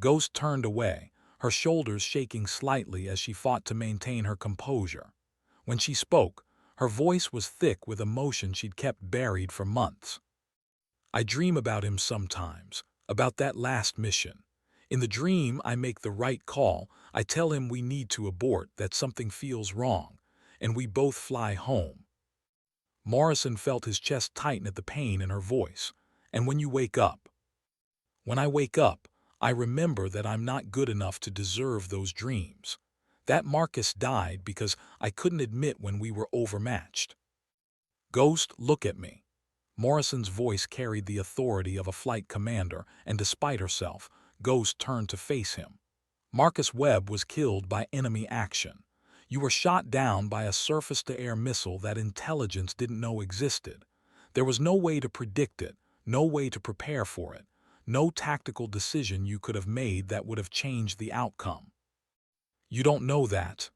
Ghost turned away, her shoulders shaking slightly as she fought to maintain her composure. When she spoke, her voice was thick with emotion she'd kept buried for months. I dream about him sometimes, about that last mission. In the dream, I make the right call. I tell him we need to abort, that something feels wrong, and we both fly home. Morrison felt his chest tighten at the pain in her voice. And when you wake up? When I wake up, I remember that I'm not good enough to deserve those dreams. That Marcus died because I couldn't admit when we were overmatched. Ghost, look at me. Morrison's voice carried the authority of a flight commander, and despite herself, Ghost turned to face him. Marcus Webb was killed by enemy action. You were shot down by a surface-to-air missile that intelligence didn't know existed. There was no way to predict it, no way to prepare for it, no tactical decision you could have made that would have changed the outcome. You don't know that.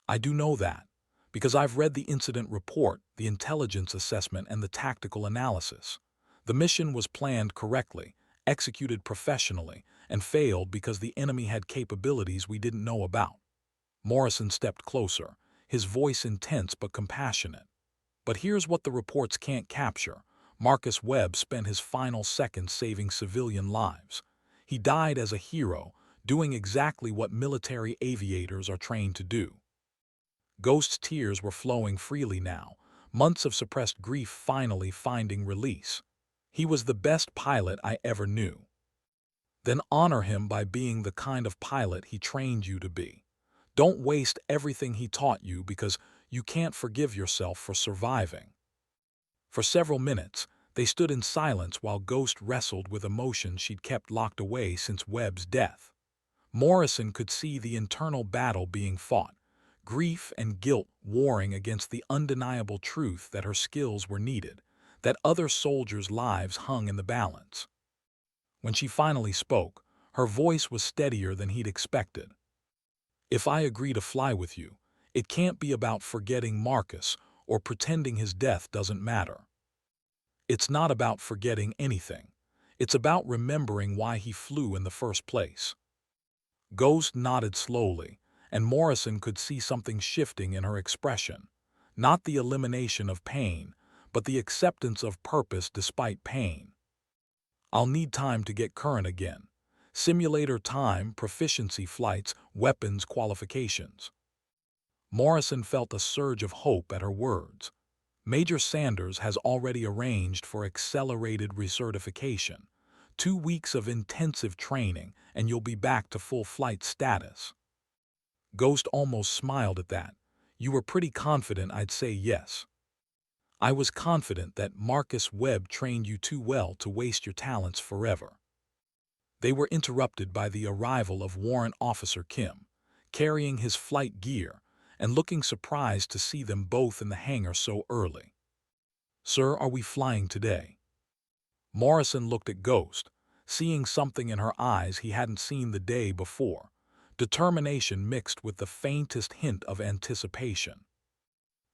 I do know that, because I've read the incident report, the intelligence assessment, and the tactical analysis. The mission was planned correctly, executed professionally, and failed because the enemy had capabilities we didn't know about. Morrison stepped closer, his voice intense but compassionate. But here's what the reports can't capture. Marcus Webb spent his final seconds saving civilian lives. He died as a hero, doing exactly what military aviators are trained to do. Ghost's tears were flowing freely now, months of suppressed grief finally finding release. He was the best pilot I ever knew. Then honor him by being the kind of pilot he trained you to be. Don't waste everything he taught you because you can't forgive yourself for surviving. For several minutes, they stood in silence while Ghost wrestled with emotions she'd kept locked away since Webb's death. Morrison could see the internal battle being fought, grief and guilt warring against the undeniable truth that her skills were needed, that other soldiers' lives hung in the balance. When she finally spoke, her voice was steadier than he'd expected. "If I agree to fly with you, it can't be about forgetting Marcus or pretending his death doesn't matter. It's not about forgetting anything. It's about remembering why he flew in the first place." Ghost nodded slowly, and Morrison could see something shifting in her expression. Not the elimination of pain, but the acceptance of purpose despite pain. "I'll need time to get current again. Simulator time, proficiency flights, weapons qualifications." Morrison felt a surge of hope at her words. Major Sanders has already arranged for accelerated recertification. 2 weeks of intensive training, and you'll be back to full flight status. Ghost almost smiled at that. "You were pretty confident I'd say yes." "I was confident that Marcus Webb trained you too well to waste your talents forever." They were interrupted by the arrival of Warrant Officer Kim, carrying his flight gear, and looking surprised to see them both in the hangar so early. "Sir, are we flying today?" Morrison looked at Ghost, seeing something in her eyes he hadn't seen the day before, determination mixed with the faintest hint of anticipation.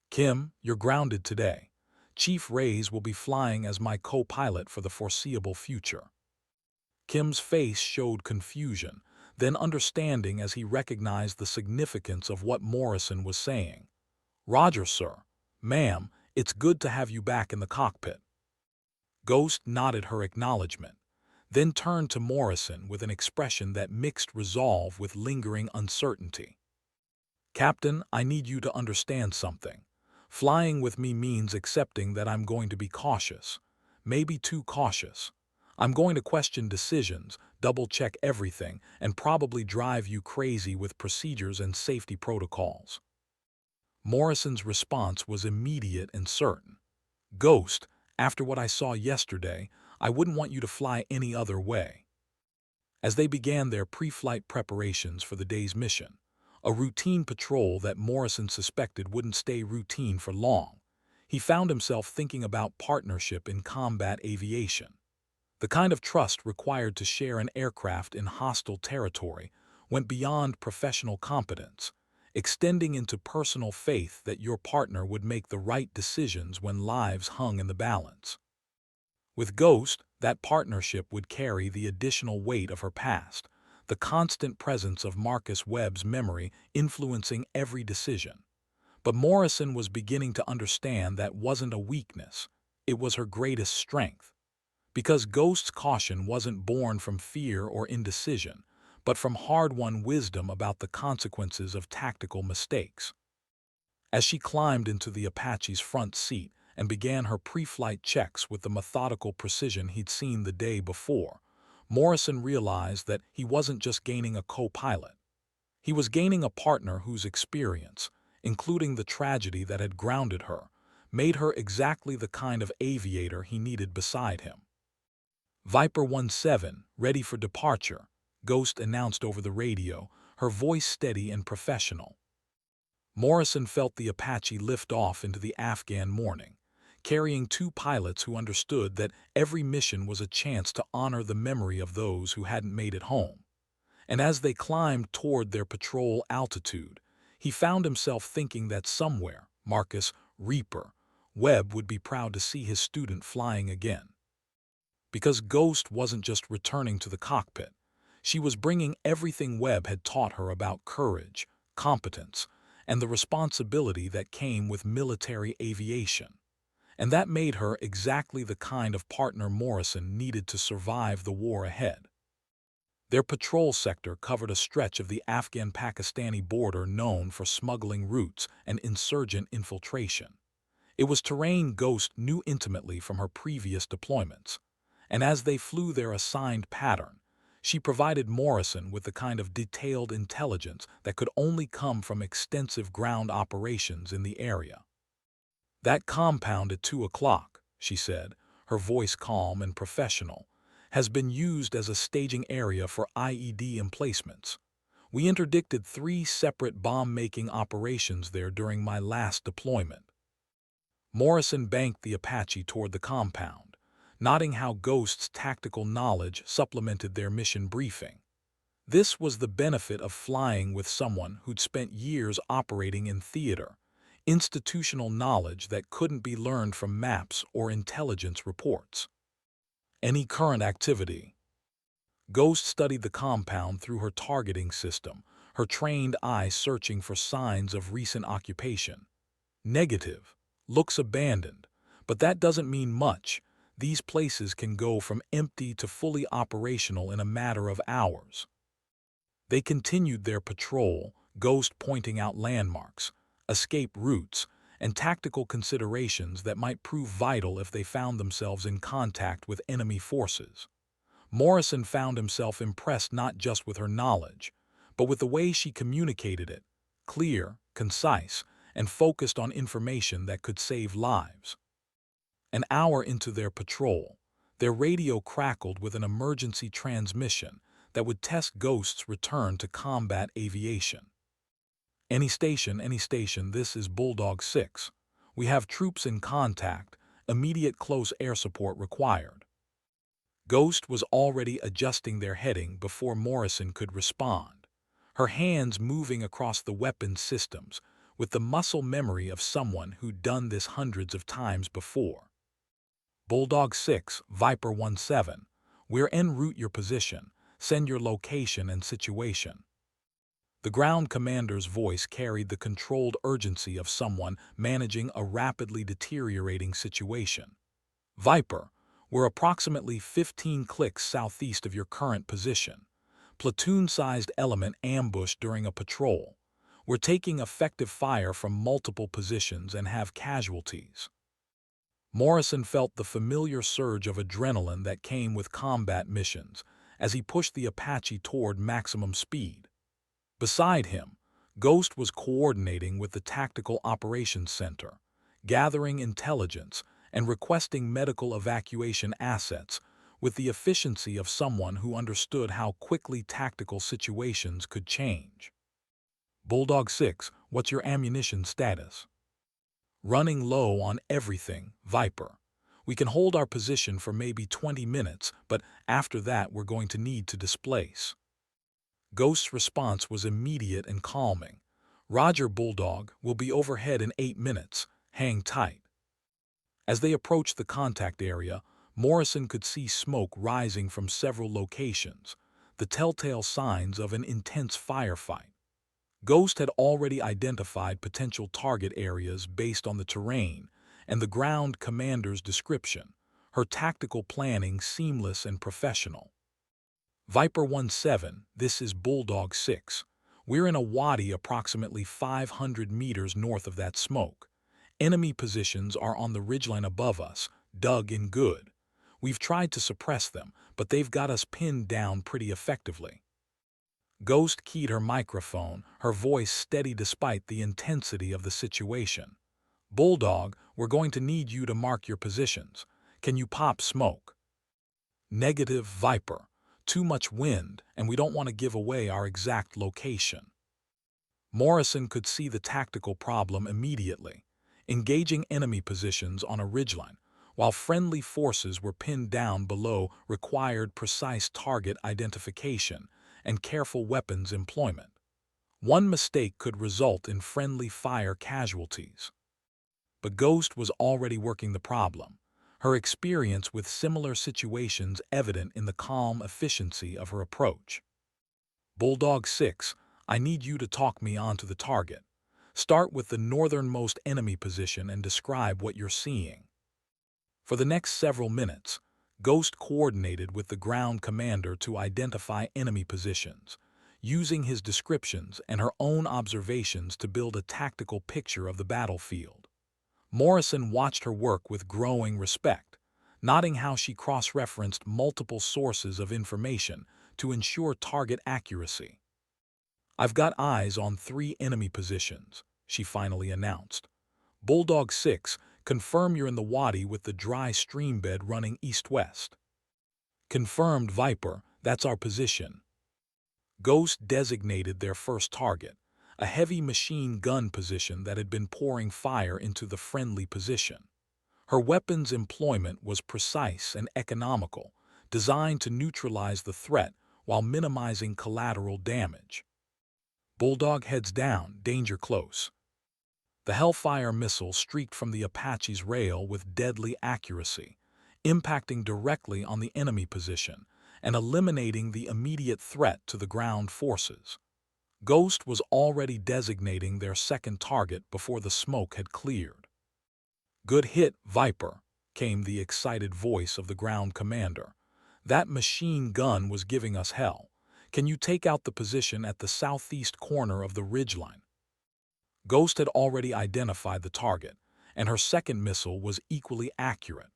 "Kim, you're grounded today. Chief Reyes will be flying as my co-pilot for the foreseeable future." Kim's face showed confusion, then understanding as he recognized the significance of what Morrison was saying. "Roger, sir. Ma'am, it's good to have you back in the cockpit." Ghost nodded her acknowledgement, then turned to Morrison with an expression that mixed resolve with lingering uncertainty. "Captain, I need you to understand something. Flying with me means accepting that I'm going to be cautious, maybe too cautious. I'm going to question decisions, double-check everything, and probably drive you crazy with procedures and safety protocols." Morrison's response was immediate and certain. "Ghost, after what I saw yesterday, I wouldn't want you to fly any other way." As they began their pre-flight preparations for the day's mission, a routine patrol that Morrison suspected wouldn't stay routine for long, he found himself thinking about partnership in combat aviation. The kind of trust required to share an aircraft in hostile territory went beyond professional competence, extending into personal faith that your partner would make the right decisions when lives hung in the balance. With Ghost, that partnership would carry the additional weight of her past, the constant presence of Marcus Webb's memory influencing every decision. But Morrison was beginning to understand that wasn't a weakness, it was her greatest strength. Because Ghost's caution wasn't born from fear or indecision, but from hard-won wisdom about the consequences of tactical mistakes. As she climbed into the Apache's front seat and began her pre-flight checks with the methodical precision he'd seen the day before, Morrison realized that he wasn't just gaining a co-pilot. He was gaining a partner whose experience, including the tragedy that had grounded her, made her exactly the kind of aviator he needed beside him. "Viper 17, ready for departure," Ghost announced over the radio, her voice steady and professional. Morrison felt the Apache lift off into the Afghan morning, carrying two pilots who understood that every mission was a chance to honor the memory of those who hadn't made it home. And as they climbed toward their patrol altitude, he found himself thinking that somewhere, Marcus Reaper Webb would be proud to see his student flying again. Because Ghost wasn't just returning to the cockpit, she was bringing everything Webb had taught her about courage, competence, and the responsibility that came with military aviation. and that made her exactly the kind of partner Morrison needed to survive the war ahead. Their patrol sector covered a stretch of the Afghan-Pakistani border known for smuggling routes and insurgent infiltration. It was terrain Ghost knew intimately from her previous deployments, and as they flew their assigned pattern, she provided Morrison with the kind of detailed intelligence that could only come from extensive ground operations in the area. "That compound at 2 o'clock," she said, her voice calm and professional, "has been used as a staging area for IED emplacements. We interdicted 3 separate bomb-making operations there during my last deployment." Morrison banked the Apache toward the compound, noting how Ghost's tactical knowledge supplemented their mission briefing. This was the benefit of flying with someone who'd spent years operating in theater, institutional knowledge that couldn't be learned from maps or intelligence reports. "Any current activity?" Ghost studied the compound through her targeting system, her trained eye searching for signs of recent occupation. "Negative. Looks abandoned. But that doesn't mean much. These places can go from empty to fully operational in a matter of hours." They continued their patrol, Ghost pointing out landmarks, escape routes, and tactical considerations that might prove vital if they found themselves in contact with enemy forces. Morrison found himself impressed not just with her knowledge, but with the way she communicated it, clear, concise, and focused on information that could save lives. An hour into their patrol, their radio crackled with an emergency transmission that would test Ghost's return to combat aviation. Any station, this is Bulldog 6. We have troops in contact, immediate close air support required." Ghost was already adjusting their heading before Morrison could respond, her hands moving across the weapons systems with the muscle memory of someone who'd done this hundreds of times before. "Bulldog 6, Viper 17, we're en route your position. Send your location and situation." The ground commander's voice carried the controlled urgency of someone managing a rapidly deteriorating situation. "Viper, we're approximately 15 clicks southeast of your current position. Platoon-sized element ambushed during a patrol. We're taking effective fire from multiple positions and have casualties." Morrison felt the familiar surge of adrenaline that came with combat missions as he pushed the Apache toward maximum speed. Beside him, Ghost was coordinating with the Tactical Operations Center, gathering intelligence and requesting medical evacuation assets with the efficiency of someone who understood how quickly tactical situations could change. "Bulldog 6, what's your ammunition status?" "Running low on everything, Viper. We can hold our position for maybe 20 minutes, but after that we're going to need to displace." Ghost's response was immediate and calming. "Roger, Bulldog, we'll be overhead in 8 minutes. Hang tight." As they approached the contact area, Morrison could see smoke rising from several locations, the telltale signs of an intense firefight. Ghost had already identified potential target areas based on the terrain and the ground commander's description, her tactical planning seamless and professional. "Viper 17, this is Bulldog 6. We're in a wadi approximately 500 meters north of that smoke. Enemy positions are on the ridgeline above us, dug in good. We've tried to suppress them, but they've got us pinned down pretty effectively." Ghost keyed her microphone, her voice steady despite the intensity of the situation. "Bulldog, we're going to need you to mark your positions. Can you pop smoke?" "Negative, Viper. Too much wind, and we don't want to give away our exact location." Morrison could see the tactical problem immediately. Engaging enemy positions on a ridgeline, while friendly forces were pinned down below, required precise target identification and careful weapons employment. One mistake could result in friendly fire casualties. But Ghost was already working the problem, her experience with similar situations evident in the calm efficiency of her approach. "Bulldog 6, I need you to talk me onto the target. Start with the northernmost enemy position and describe what you're seeing." For the next several minutes, Ghost coordinated with the ground commander to identify enemy positions, using his descriptions and her own observations to build a tactical picture of the battlefield. Morrison watched her work with growing respect, noting how she cross-referenced multiple sources of information to ensure target accuracy. "I've got eyes on 3 enemy positions," she finally announced. "Bulldog 6, confirm you're in the wadi with the dry stream bed running east-west." "Confirmed, Viper, that's our position." Ghost designated their first target, a heavy machine gun position that had been pouring fire into the friendly position. Her weapons employment was precise and economical, designed to neutralize the threat while minimizing collateral damage. "Bulldog heads down, danger close." The Hellfire missile streaked from the Apache's rail with deadly accuracy, impacting directly on the enemy position and eliminating the immediate threat to the ground forces. Ghost was already designating their second target before the smoke had cleared. "Good hit, Viper," came the excited voice of the ground commander. "That machine gun was giving us hell. Can you take out the position at the southeast corner of the ridgeline?" Ghost had already identified the target, and her second missile was equally accurate.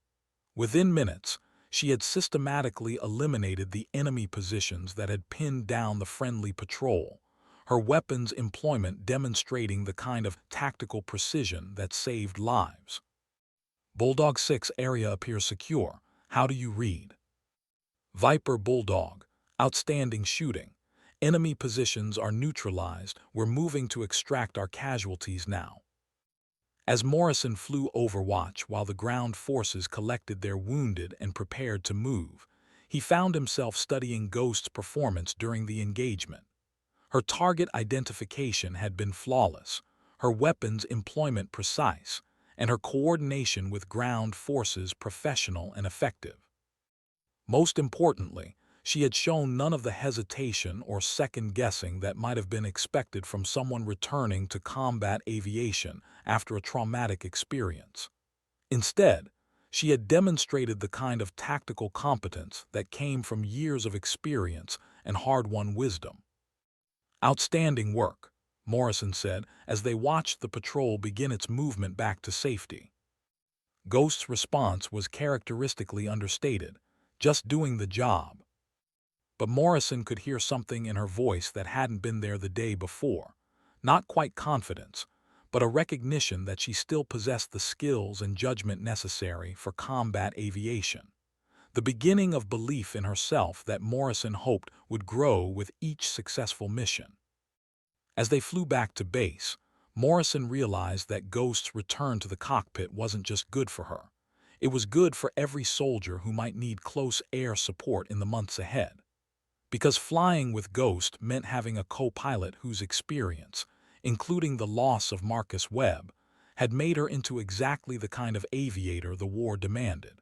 Within minutes, she had systematically eliminated the enemy positions that had pinned down the friendly patrol, her weapons employment demonstrating the kind of tactical precision that saved lives. "Bulldog 6 area appears secure. How do you read?" "Viper Bulldog, outstanding shooting. Enemy positions are neutralized. We're moving to extract our casualties now." As Morrison flew overwatch while the ground forces collected their wounded and prepared to move, he found himself studying Ghost's performance during the engagement. Her target identification had been flawless, her weapons employment precise, and her coordination with ground forces professional and effective. Most importantly, she had shown none of the hesitation or second-guessing that might have been expected from someone returning to combat aviation after a traumatic experience. Instead, she had demonstrated the kind of tactical competence that came from years of experience and hard-won wisdom. "Outstanding work," Morrison said as they watched the patrol begin its movement back to safety. Ghost's response was characteristically understated, "Just doing the job." But Morrison could hear something in her voice that hadn't been there the day before. Not quite confidence, but a recognition that she still possessed the skills and judgment necessary for combat aviation. The beginning of belief in herself that Morrison hoped would grow with each successful mission. As they flew back to base, Morrison realized that Ghost's return to the cockpit wasn't just good for her. It was good for every soldier who might need close air support in the months ahead. Because flying with Ghost meant having a co-pilot whose experience, including the loss of Marcus Webb, had made her into exactly the kind of aviator the war demanded.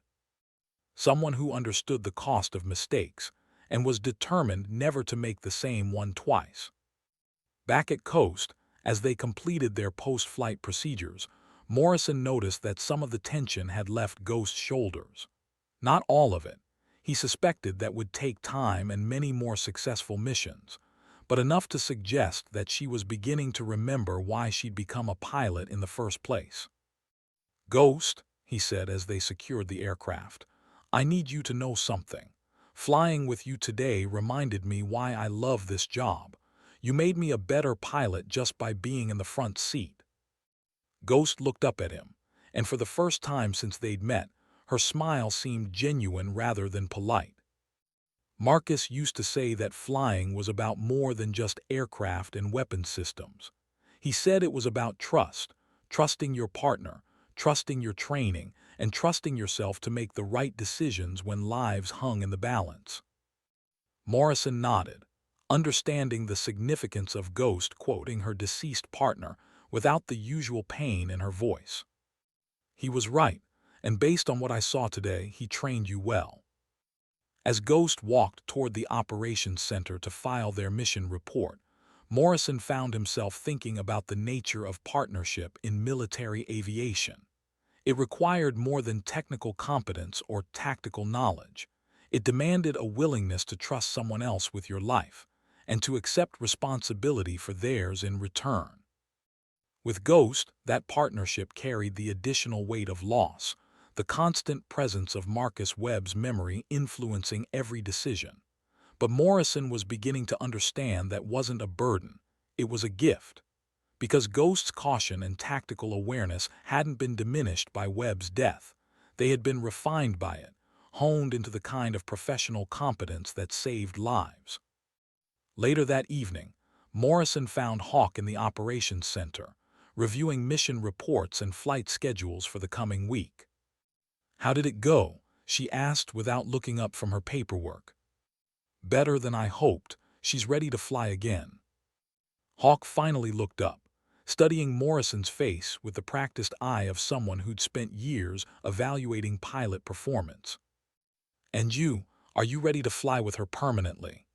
Someone who understood the cost of mistakes and was determined never to make the same one twice. Back at Coast, as they completed their post-flight procedures, Morrison noticed that some of the tension had left Ghost's shoulders. Not all of it. He suspected that would take time and many more successful missions, but enough to suggest that she was beginning to remember why she'd become a pilot in the first place. "Ghost," he said as they secured the aircraft, "I need you to know something. Flying with you today reminded me why I love this job. You made me a better pilot just by being in the front seat." Ghost looked up at him, and for the first time since they'd met, her smile seemed genuine rather than polite. "Marcus used to say that flying was about more than just aircraft and weapon systems. He said it was about trust, trusting your partner, trusting your training, and trusting yourself to make the right decisions when lives hung in the balance." Morrison nodded, understanding the significance of Ghost quoting her deceased partner without the usual pain in her voice. "He was right, and based on what I saw today, he trained you well." As Ghost walked toward the operations center to file their mission report, Morrison found himself thinking about the nature of partnership in military aviation. It required more than technical competence or tactical knowledge. It demanded a willingness to trust someone else with your life and to accept responsibility for theirs in return. With Ghost, that partnership carried the additional weight of loss, the constant presence of Marcus Webb's memory influencing every decision. But Morrison was beginning to understand that wasn't a burden, it was a gift. Because Ghost's caution and tactical awareness hadn't been diminished by Webb's death, they had been refined by it, honed into the kind of professional competence that saved lives. Later that evening, Morrison found Hawk in the operations center, reviewing mission reports and flight schedules for the coming week. "How did it go?" she asked without looking up from her paperwork. "Better than I hoped. She's ready to fly again." Hawk finally looked up, studying Morrison's face with the practiced eye of someone who'd spent years evaluating pilot performance. "And you, are you ready to fly with her permanently?"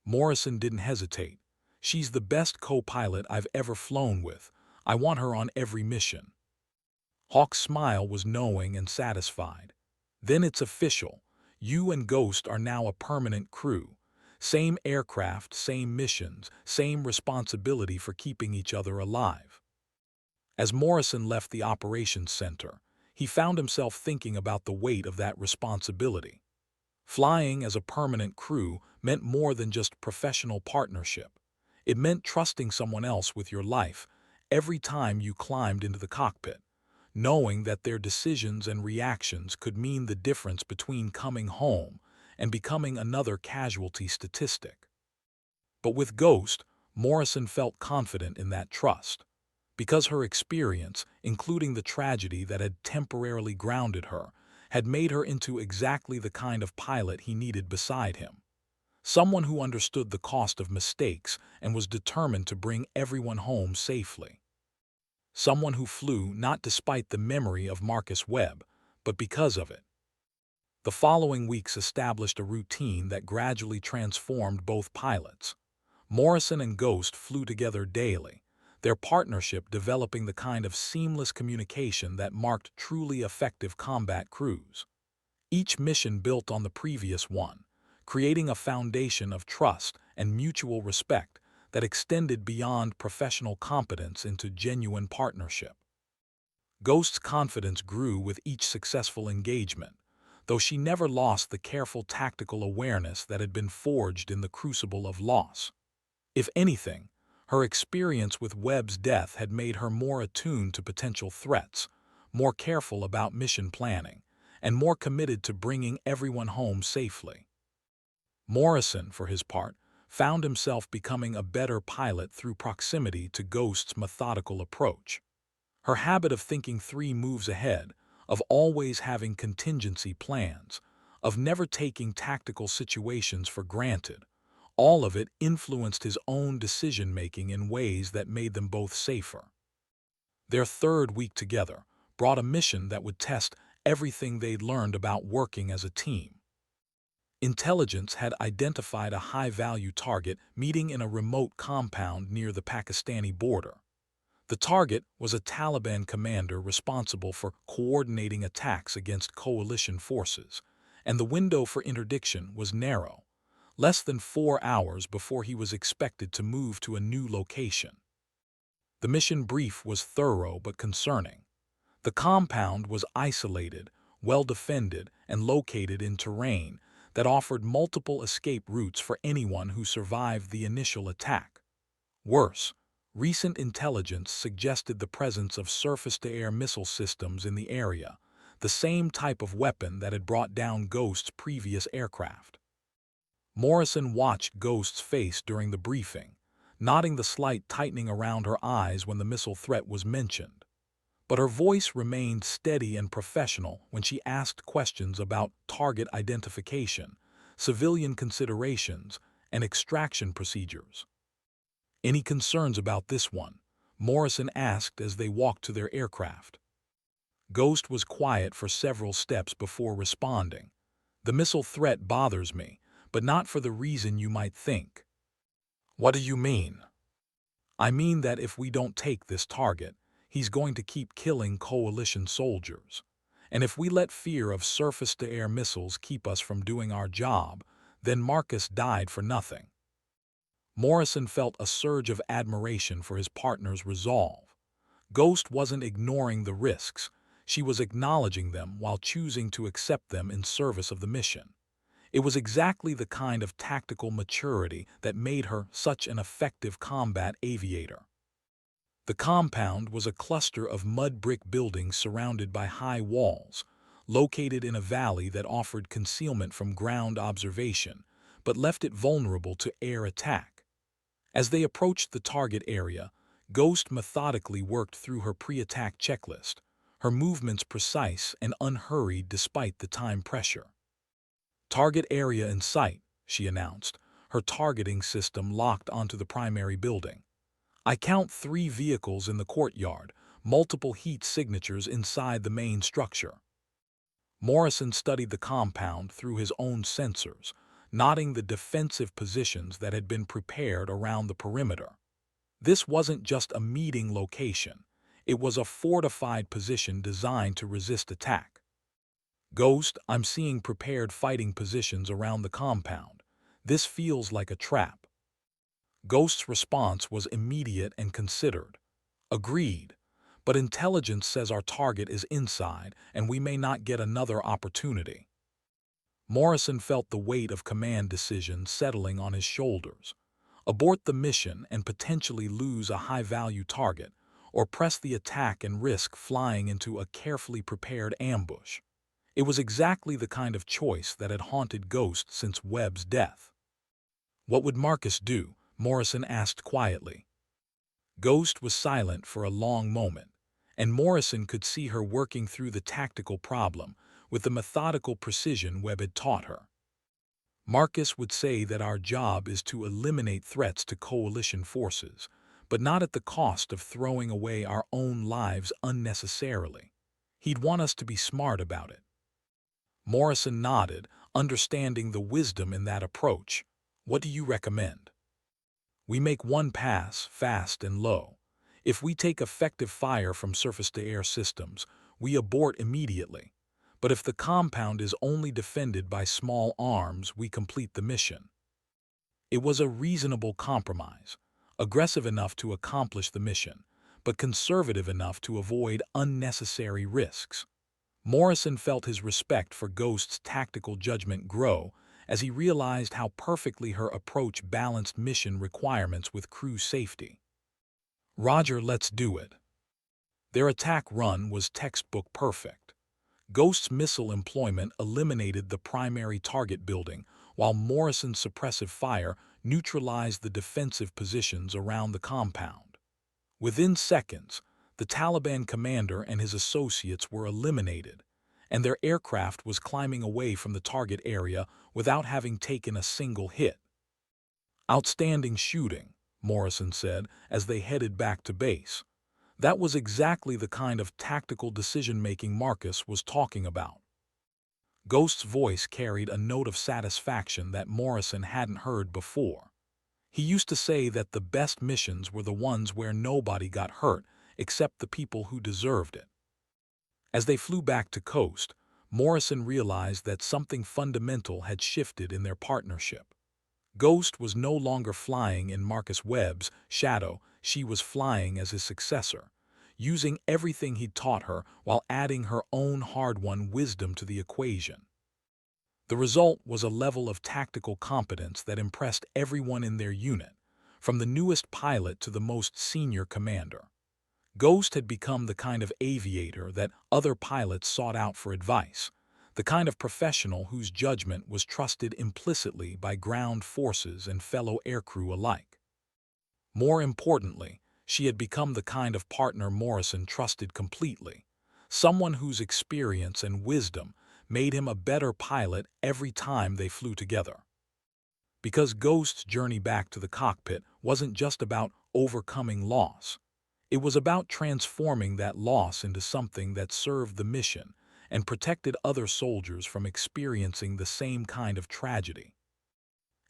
Morrison didn't hesitate. "She's the best co-pilot I've ever flown with. I want her on every mission." Hawk's smile was knowing and satisfied. "Then it's official. You and Ghost are now a permanent crew. Same aircraft, same missions, same responsibility for keeping each other alive." As Morrison left the operations center, he found himself thinking about the weight of that responsibility. Flying as a permanent crew meant more than just professional partnership. It meant trusting someone else with your life every time you climbed into the cockpit, knowing that their decisions and reactions could mean the difference between coming home and becoming another casualty statistic. But with Ghost, Morrison felt confident in that trust. Because her experience, including the tragedy that had temporarily grounded her, had made her into exactly the kind of pilot he needed beside him. Someone who understood the cost of mistakes and was determined to bring everyone home safely. Someone who flew not despite the memory of Marcus Webb, but because of it. The following weeks established a routine that gradually transformed both pilots. Morrison and Ghost flew together daily, their partnership developing the kind of seamless communication that marked truly effective combat crews. Each mission built on the previous one, creating a foundation of trust and mutual respect that extended beyond professional competence into genuine partnership. Ghost's confidence grew with each successful engagement, though she never lost the careful tactical awareness that had been forged in the crucible of loss. If anything, her experience with Webb's death had made her more attuned to potential threats, more careful about mission planning, and more committed to bringing everyone home safely. Morrison, for his part, found himself becoming a better pilot through proximity to Ghost's methodical approach. Her habit of thinking 3 moves ahead, of always having contingency plans, of never taking tactical situations for granted, all of it influenced his own decision-making in ways that made them both safer. Their third week together brought a mission that would test everything they'd learned about working as a team. Intelligence had identified a high-value target meeting in a remote compound near the Pakistani border. The target was a Taliban commander responsible for coordinating attacks against coalition forces, and the window for interdiction was narrow, less than 4 hours before he was expected to move to a new location. The mission brief was thorough but concerning. The compound was isolated, well-defended, and located in terrain that offered multiple escape routes for anyone who survived the initial attack. Worse, recent intelligence suggested the presence of surface-to-air missile systems in the area, the same type of weapon that had brought down Ghost's previous aircraft. Morrison watched Ghost's face during the briefing, noting the slight tightening around her eyes when the missile threat was mentioned. But her voice remained steady and professional when she asked questions about target identification, civilian considerations, and extraction procedures. "Any concerns about this one?" Morrison asked as they walked to their aircraft. Ghost was quiet for several steps before responding. "The missile threat bothers me, but not for the reason you might think." "What do you mean?" "I mean that if we don't take this target, he's going to keep killing coalition soldiers. And if we let fear of surface-to-air missiles keep us from doing our job, then Marcus died for nothing. Morrison felt a surge of admiration for his partner's resolve. Ghost wasn't ignoring the risks. She was acknowledging them while choosing to accept them in service of the mission. It was exactly the kind of tactical maturity that made her such an effective combat aviator. The compound was a cluster of mud brick buildings surrounded by high walls, located in a valley that offered concealment from ground observation, but left it vulnerable to air attack. As they approached the target area, Ghost methodically worked through her pre-attack checklist, her movements precise and unhurried despite the time pressure. "Target area in sight," she announced, her targeting system locked onto the primary building. "I count 3 vehicles in the courtyard, multiple heat signatures inside the main structure." Morrison studied the compound through his own sensors, noting the defensive positions that had been prepared around the perimeter. This wasn't just a meeting location. It was a fortified position designed to resist attack. "Ghost, I'm seeing prepared fighting positions around the compound. This feels like a trap." Ghost's response was immediate and considered. "Agreed, but intelligence says our target is inside and we may not get another opportunity." Morrison felt the weight of command decisions settling on his shoulders. Abort the mission and potentially lose a high-value target, or press the attack and risk flying into a carefully prepared ambush. It was exactly the kind of choice that had haunted Ghost since Webb's death. "What would Marcus do?" Morrison asked quietly. Ghost was silent for a long moment, and Morrison could see her working through the tactical problem with the methodical precision Webb had taught her. "Marcus would say that our job is to eliminate threats to coalition forces, but not at the cost of throwing away our own lives unnecessarily. He'd want us to be smart about it." Morrison nodded, understanding the wisdom in that approach. "What do you recommend?" "We make one pass, fast and low. If we take effective fire from surface-to-air systems, we abort immediately. But if the compound is only defended by small arms, we complete the mission." It was a reasonable compromise, aggressive enough to accomplish the mission, but conservative enough to avoid unnecessary risks. Morrison felt his respect for Ghost's tactical judgment grow as he realized how perfectly her approach balanced mission requirements with crew safety. "Roger, let's do it." Their attack run was textbook perfect. Ghost's missile employment eliminated the primary target building, while Morrison's suppressive fire neutralized the defensive positions around the compound. Within seconds, the Taliban commander and his associates were eliminated, and their aircraft was climbing away from the target area without having taken a single hit. "Outstanding shooting," Morrison said as they headed back to base. That was exactly the kind of tactical decision-making Marcus was talking about. Ghost's voice carried a note of satisfaction that Morrison hadn't heard before. He used to say that the best missions were the ones where nobody got hurt except the people who deserved it. As they flew back to coast, Morrison realized that something fundamental had shifted in their partnership. Ghost was no longer flying in Marcus Webb's shadow, she was flying as his successor, using everything he'd taught her while adding her own hard-won wisdom to the equation. The result was a level of tactical competence that impressed everyone in their unit, from the newest pilot to the most senior commander. Ghost had become the kind of aviator that other pilots sought out for advice, the kind of professional whose judgment was trusted implicitly by ground forces and fellow aircrew alike. More importantly, she had become the kind of partner Morrison trusted completely, someone whose experience and wisdom made him a better pilot every time they flew together. Because Ghost's journey back to the cockpit wasn't just about overcoming loss. It was about transforming that loss into something that served the mission and protected other soldiers from experiencing the same kind of tragedy.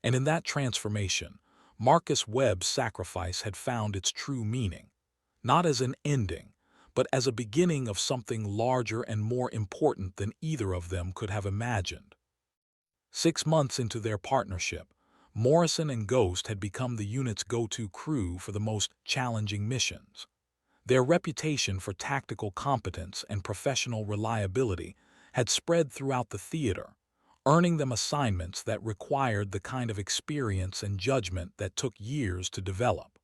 And in that transformation, Marcus Webb's sacrifice had found its true meaning, not as an ending, but as a beginning of something larger and more important than either of them could have imagined. 6 months into their partnership, Morrison and Ghost had become the unit's go-to crew for the most challenging missions. Their reputation for tactical competence and professional reliability had spread throughout the theater, earning them assignments that required the kind of experience and judgment that took years to develop.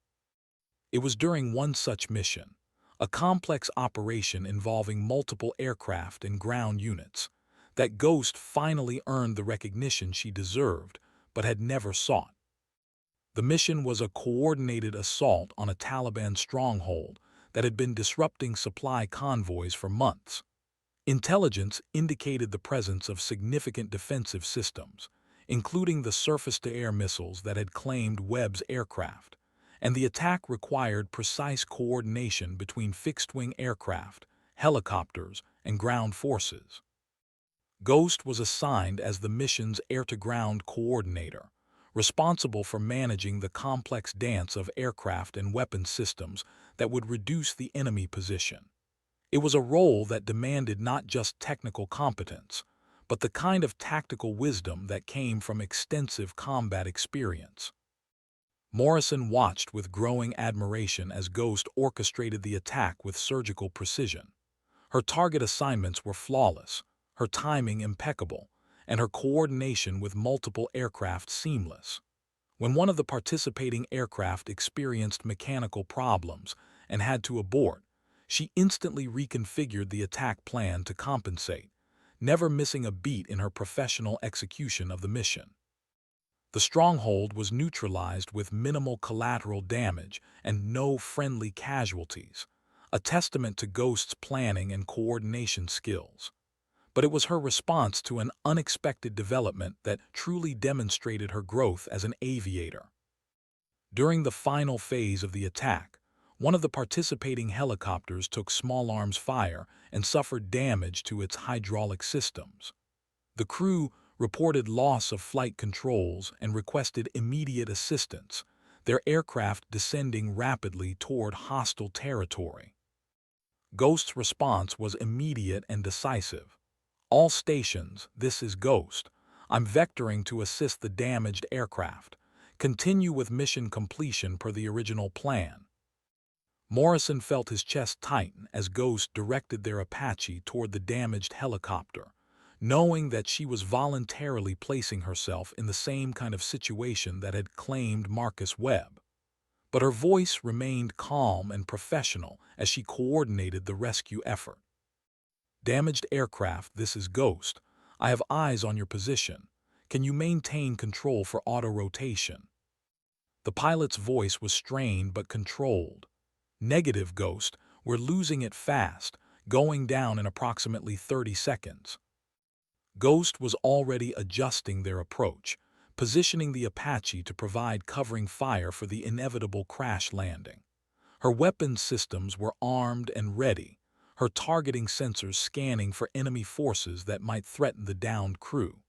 It was during one such mission, a complex operation involving multiple aircraft and ground units, that Ghost finally earned the recognition she deserved but had never sought. The mission was a coordinated assault on a Taliban stronghold that had been disrupting supply convoys for months. Intelligence indicated the presence of significant defensive systems, including the surface-to-air missiles that had claimed Webb's aircraft, and the attack required precise coordination between fixed-wing aircraft, helicopters, and ground forces. Ghost was assigned as the mission's air-to-ground coordinator, responsible for managing the complex dance of aircraft and weapons systems that would reduce the enemy position. It was a role that demanded not just technical competence, but the kind of tactical wisdom that came from extensive combat experience. Morrison watched with growing admiration as Ghost orchestrated the attack with surgical precision. Her target assignments were flawless, her timing impeccable, and her coordination with multiple aircraft seamless. When one of the participating aircraft experienced mechanical problems and had to abort, she instantly reconfigured the attack plan to compensate, never missing a beat in her professional execution of the mission. The stronghold was neutralized with minimal collateral damage and no friendly casualties, a testament to Ghost's planning and coordination skills. But it was her response to an unexpected development that truly demonstrated her growth as an aviator. During the final phase of the attack, one of the participating helicopters took small arms fire and suffered damage to its hydraulic systems. The crew reported loss of flight controls and requested immediate assistance, their aircraft descending rapidly toward hostile territory. Ghost's response was immediate and decisive. "All stations, this is Ghost. I'm vectoring to assist the damaged aircraft. Continue with mission completion per the original plan." Morrison felt his chest tighten as Ghost directed their Apache toward the damaged helicopter, knowing that she was voluntarily placing herself in the same kind of situation that had claimed Marcus Webb. But her voice remained calm and professional as she coordinated the rescue effort. "Damaged aircraft, this is Ghost. I have eyes on your position. Can you maintain control for auto-rotation?" The pilot's voice was strained but controlled. "Negative, Ghost. We're losing it fast, going down in approximately 30 seconds. Ghost was already adjusting their approach, positioning the Apache to provide covering fire for the inevitable crash landing. Her weapons systems were armed and ready, her targeting sensors scanning for enemy forces that might threaten the downed crew.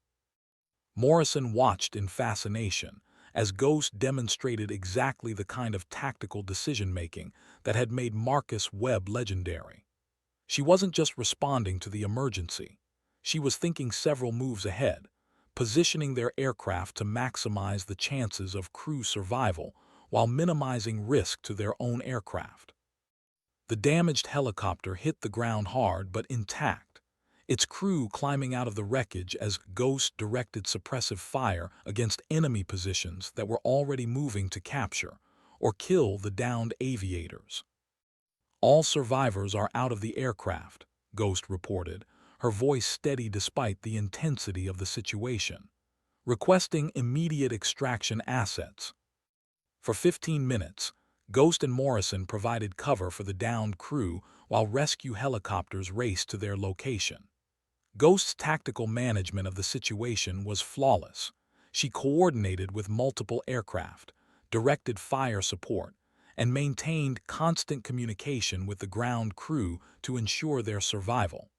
Morrison watched in fascination as Ghost demonstrated exactly the kind of tactical decision-making that had made Marcus Webb legendary. She wasn't just responding to the emergency. She was thinking several moves ahead, positioning their aircraft to maximize the chances of crew survival while minimizing risk to their own aircraft. The damaged helicopter hit the ground hard but intact, its crew climbing out of the wreckage as Ghost directed suppressive fire against enemy positions that were already moving to capture or kill the downed aviators. "All survivors are out of the aircraft," Ghost reported, her voice steady despite the intensity of the situation, "requesting immediate extraction assets." For 15 minutes, Ghost and Morrison provided cover for the downed crew while rescue helicopters raced to their location. Ghost's tactical management of the situation was flawless. She coordinated with multiple aircraft, directed fire support, and maintained constant communication with the ground crew to ensure their survival.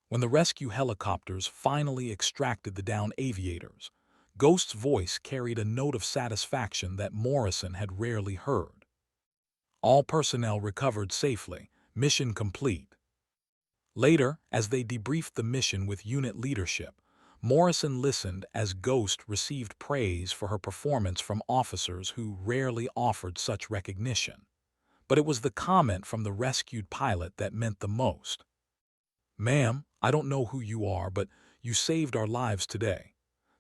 When the rescue helicopters finally extracted the downed aviators, Ghost's voice carried a note of satisfaction that Morrison had rarely heard. "All personnel recovered safely. Mission complete. Later, as they debriefed the mission with unit leadership, Morrison listened as Ghost received praise for her performance from officers who rarely offered such recognition. But it was the comment from the rescued pilot that meant the most. "Ma'am, I don't know who you are, but you saved our lives today.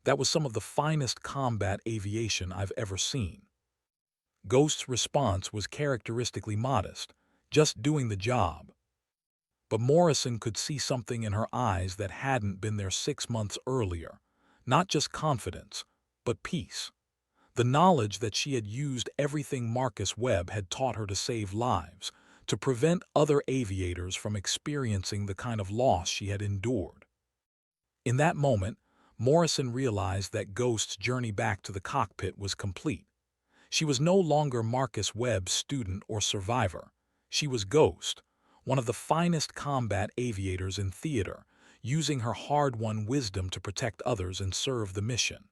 That was some of the finest combat aviation I've ever seen." Ghost's response was characteristically modest, just doing the job. But Morrison could see something in her eyes that hadn't been there 6 months earlier. Not just confidence, but peace. The knowledge that she had used everything Marcus Webb had taught her to save lives, to prevent other aviators from experiencing the kind of loss she had endured. In that moment, Morrison realized that Ghost's journey back to the cockpit was complete. She was no longer Marcus Webb's student or survivor. She was Ghost, one of the finest combat aviators in theater, using her hard-won wisdom to protect others and serve the mission.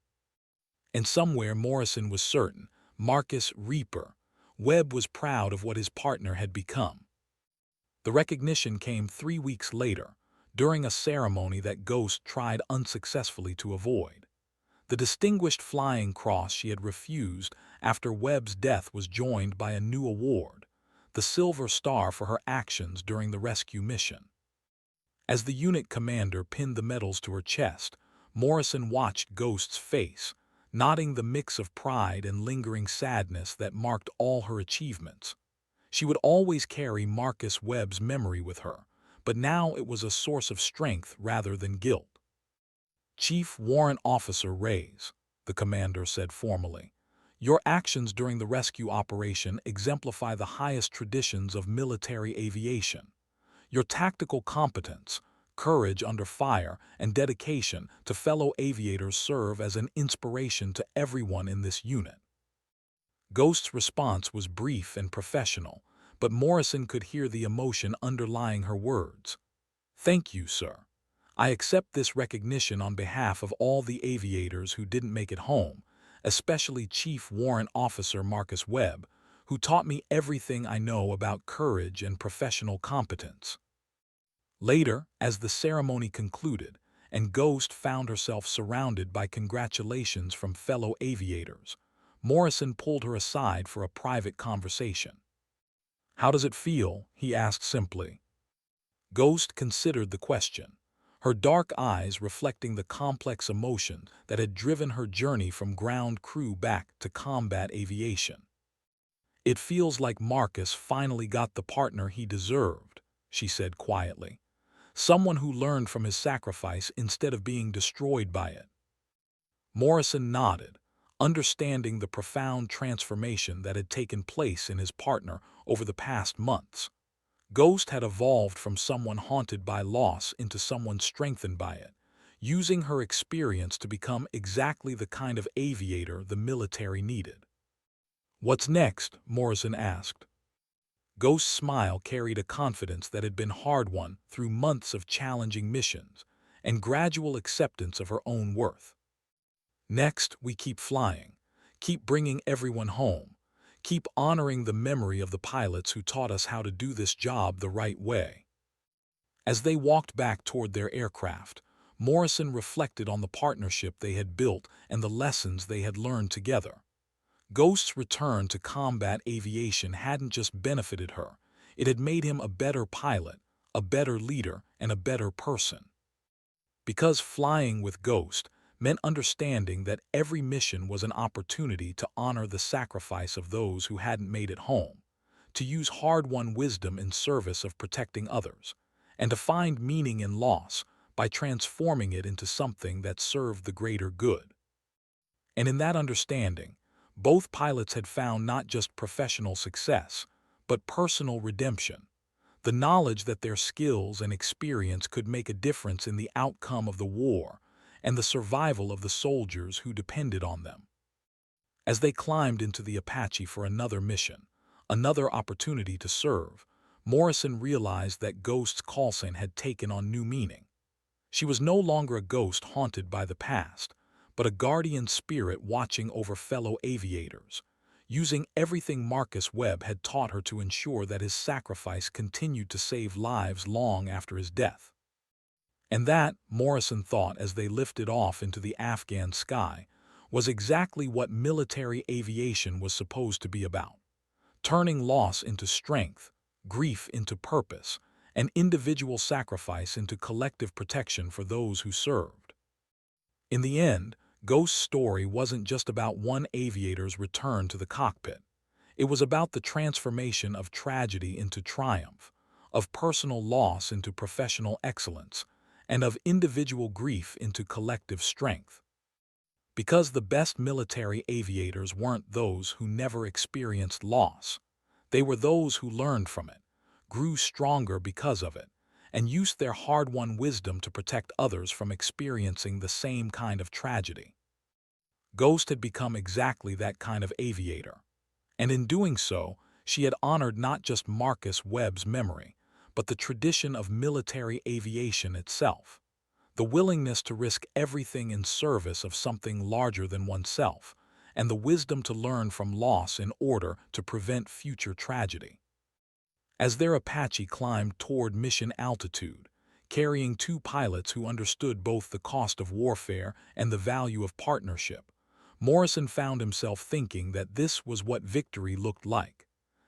And somewhere Morrison was certain, Marcus Reaper, Webb was proud of what his partner had become. The recognition came 3 weeks later, during a ceremony that Ghost tried unsuccessfully to avoid. The Distinguished Flying Cross she had refused after Webb's death was joined by a new award, the Silver Star for her actions during the rescue mission. As the unit commander pinned the medals to her chest, Morrison watched Ghost's face, nodding the mix of pride and lingering sadness that marked all her achievements. She would always carry Marcus Webb's memory with her, but now it was a source of strength rather than guilt. "Chief Warrant Officer Reyes," the commander said formally, "your actions during the rescue operation exemplify the highest traditions of military aviation. Your tactical competence, courage under fire, and dedication to fellow aviators serve as an inspiration to everyone in this unit." Ghost's response was brief and professional, but Morrison could hear the emotion underlying her words. "Thank you, sir. I accept this recognition on behalf of all the aviators who didn't make it home, especially Chief Warrant Officer Marcus Webb, who taught me everything I know about courage and professional competence." Later, as the ceremony concluded, and Ghost found herself surrounded by congratulations from fellow aviators, Morrison pulled her aside for a private conversation. "How does it feel?" he asked simply. Ghost considered the question, her dark eyes reflecting the complex emotion that had driven her journey from ground crew back to combat aviation. "It feels like Marcus finally got the partner he deserved," she said quietly. "Someone who learned from his sacrifice instead of being destroyed by it." Morrison nodded, understanding the profound transformation that had taken place in his partner over the past months. Ghost had evolved from someone haunted by loss into someone strengthened by it, using her experience to become exactly the kind of aviator the military needed. "What's next?" Morrison asked. Ghost's smile carried a confidence that had been hard-won through months of challenging missions and gradual acceptance of her own worth. "Next, we keep flying, keep bringing everyone home, keep honoring the memory of the pilots who taught us how to do this job the right way." As they walked back toward their aircraft, Morrison reflected on the partnership they had built and the lessons they had learned together. Ghost's return to combat aviation hadn't just benefited her, it had made him a better pilot, a better leader, and a better person. Because flying with Ghost meant understanding that every mission was an opportunity to honor the sacrifice of those who hadn't made it home, to use hard-won wisdom in service of protecting others, and to find meaning in loss by transforming it into something that served the greater good. And in that understanding, both pilots had found not just professional success, but personal redemption. The knowledge that their skills and experience could make a difference in the outcome of the war and the survival of the soldiers who depended on them. As they climbed into the Apache for another mission, another opportunity to serve, Morrison realized that Ghost's call sign had taken on new meaning. She was no longer a ghost haunted by the past, but a guardian spirit watching over fellow aviators, using everything Marcus Webb had taught her to ensure that his sacrifice continued to save lives long after his death. And that, Morrison thought as they lifted off into the Afghan sky, was exactly what military aviation was supposed to be about. Turning loss into strength, grief into purpose, and individual sacrifice into collective protection for those who served. In the end, Ghost's story wasn't just about one aviator's return to the cockpit. It was about the transformation of tragedy into triumph, of personal loss into professional excellence, and of individual grief into collective strength. Because the best military aviators weren't those who never experienced loss. They were those who learned from it, grew stronger because of it, and used their hard-won wisdom to protect others from experiencing the same kind of tragedy. Ghost had become exactly that kind of aviator. And in doing so, she had honored not just Marcus Webb's memory, but the tradition of military aviation itself. The willingness to risk everything in service of something larger than oneself, and the wisdom to learn from loss in order to prevent future tragedy. As their Apache climbed toward mission altitude, carrying two pilots who understood both the cost of warfare and the value of partnership, Morrison found himself thinking that this was what victory looked like.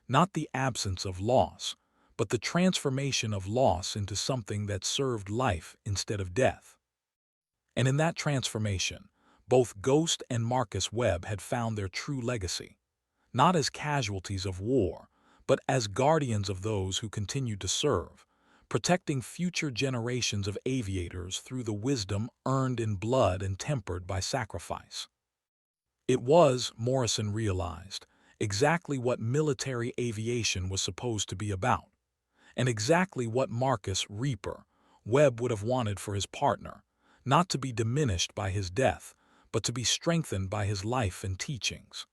Not the absence of loss, but the transformation of loss into something that served life instead of death. And in that transformation, both Ghost and Marcus Webb had found their true legacy, not as casualties of war, but as guardians of those who continued to serve, protecting future generations of aviators through the wisdom earned in blood and tempered by sacrifice. It was, Morrison realized, exactly what military aviation was supposed to be about, and exactly what Marcus Reaper Webb would have wanted for his partner, not to be diminished by his death, but to be strengthened by his life and teachings.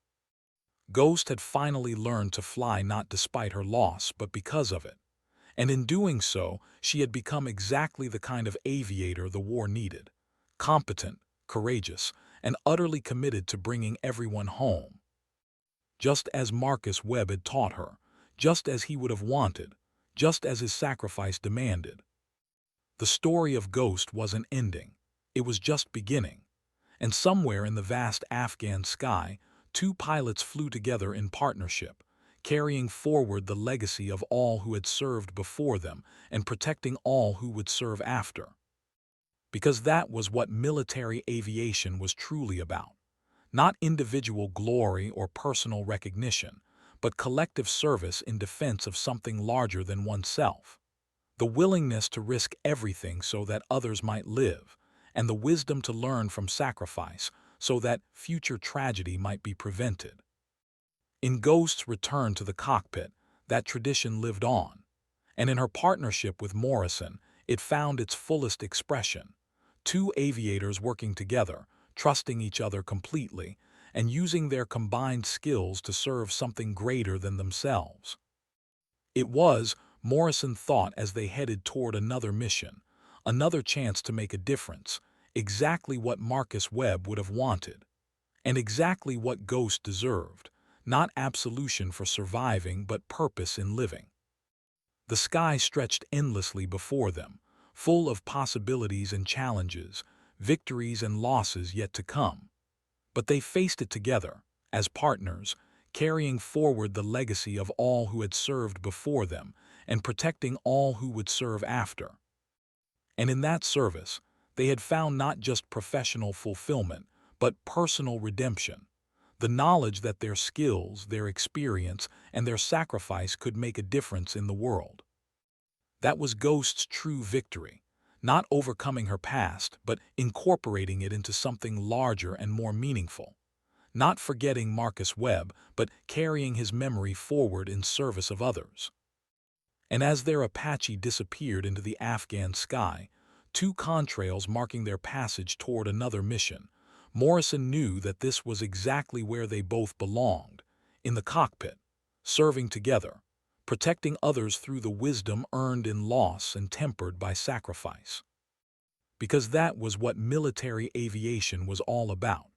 Ghost had finally learned to fly not despite her loss, but because of it, and in doing so, she had become exactly the kind of aviator the war needed: competent, courageous, and utterly committed to bringing everyone home. Just as Marcus Webb had taught her, just as he would have wanted, just as his sacrifice demanded. The story of Ghost wasn't ending. It was just beginning. And somewhere in the vast Afghan sky, two pilots flew together in partnership, carrying forward the legacy of all who had served before them and protecting all who would serve after. Because that was what military aviation was truly about. Not individual glory or personal recognition, but collective service in defense of something larger than oneself. The willingness to risk everything so that others might live, and the wisdom to learn from sacrifice so that future tragedy might be prevented. In Ghost's return to the cockpit, that tradition lived on, and in her partnership with Morrison, it found its fullest expression. Two aviators working together, trusting each other completely, and using their combined skills to serve something greater than themselves. It was, Morrison thought as they headed toward another mission, another chance to make a difference, exactly what Marcus Webb would have wanted, and exactly what Ghost deserved, not absolution for surviving but purpose in living. The sky stretched endlessly before them, full of possibilities and challenges, victories and losses yet to come. But they faced it together, as partners, carrying forward the legacy of all who had served before them and protecting all who would serve after. And in that service, they had found not just professional fulfillment, but personal redemption. The knowledge that their skills, their experience, and their sacrifice could make a difference in the world. That was Ghost's true victory, not overcoming her past, but incorporating it into something larger and more meaningful. Not forgetting Marcus Webb, but carrying his memory forward in service of others. And as their Apache disappeared into the Afghan sky, two contrails marking their passage toward another mission, Morrison knew that this was exactly where they both belonged, in the cockpit, serving together, protecting others through the wisdom earned in loss and tempered by sacrifice. Because that was what military aviation was all about.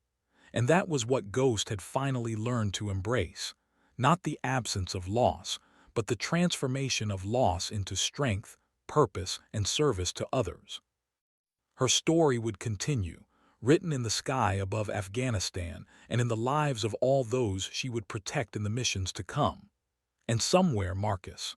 And that was what Ghost had finally learned to embrace. Not the absence of loss, but the transformation of loss into strength, purpose, and service to others. Her story would continue, written in the sky above Afghanistan and in the lives of all those she would protect in the missions to come. And somewhere, Marcus,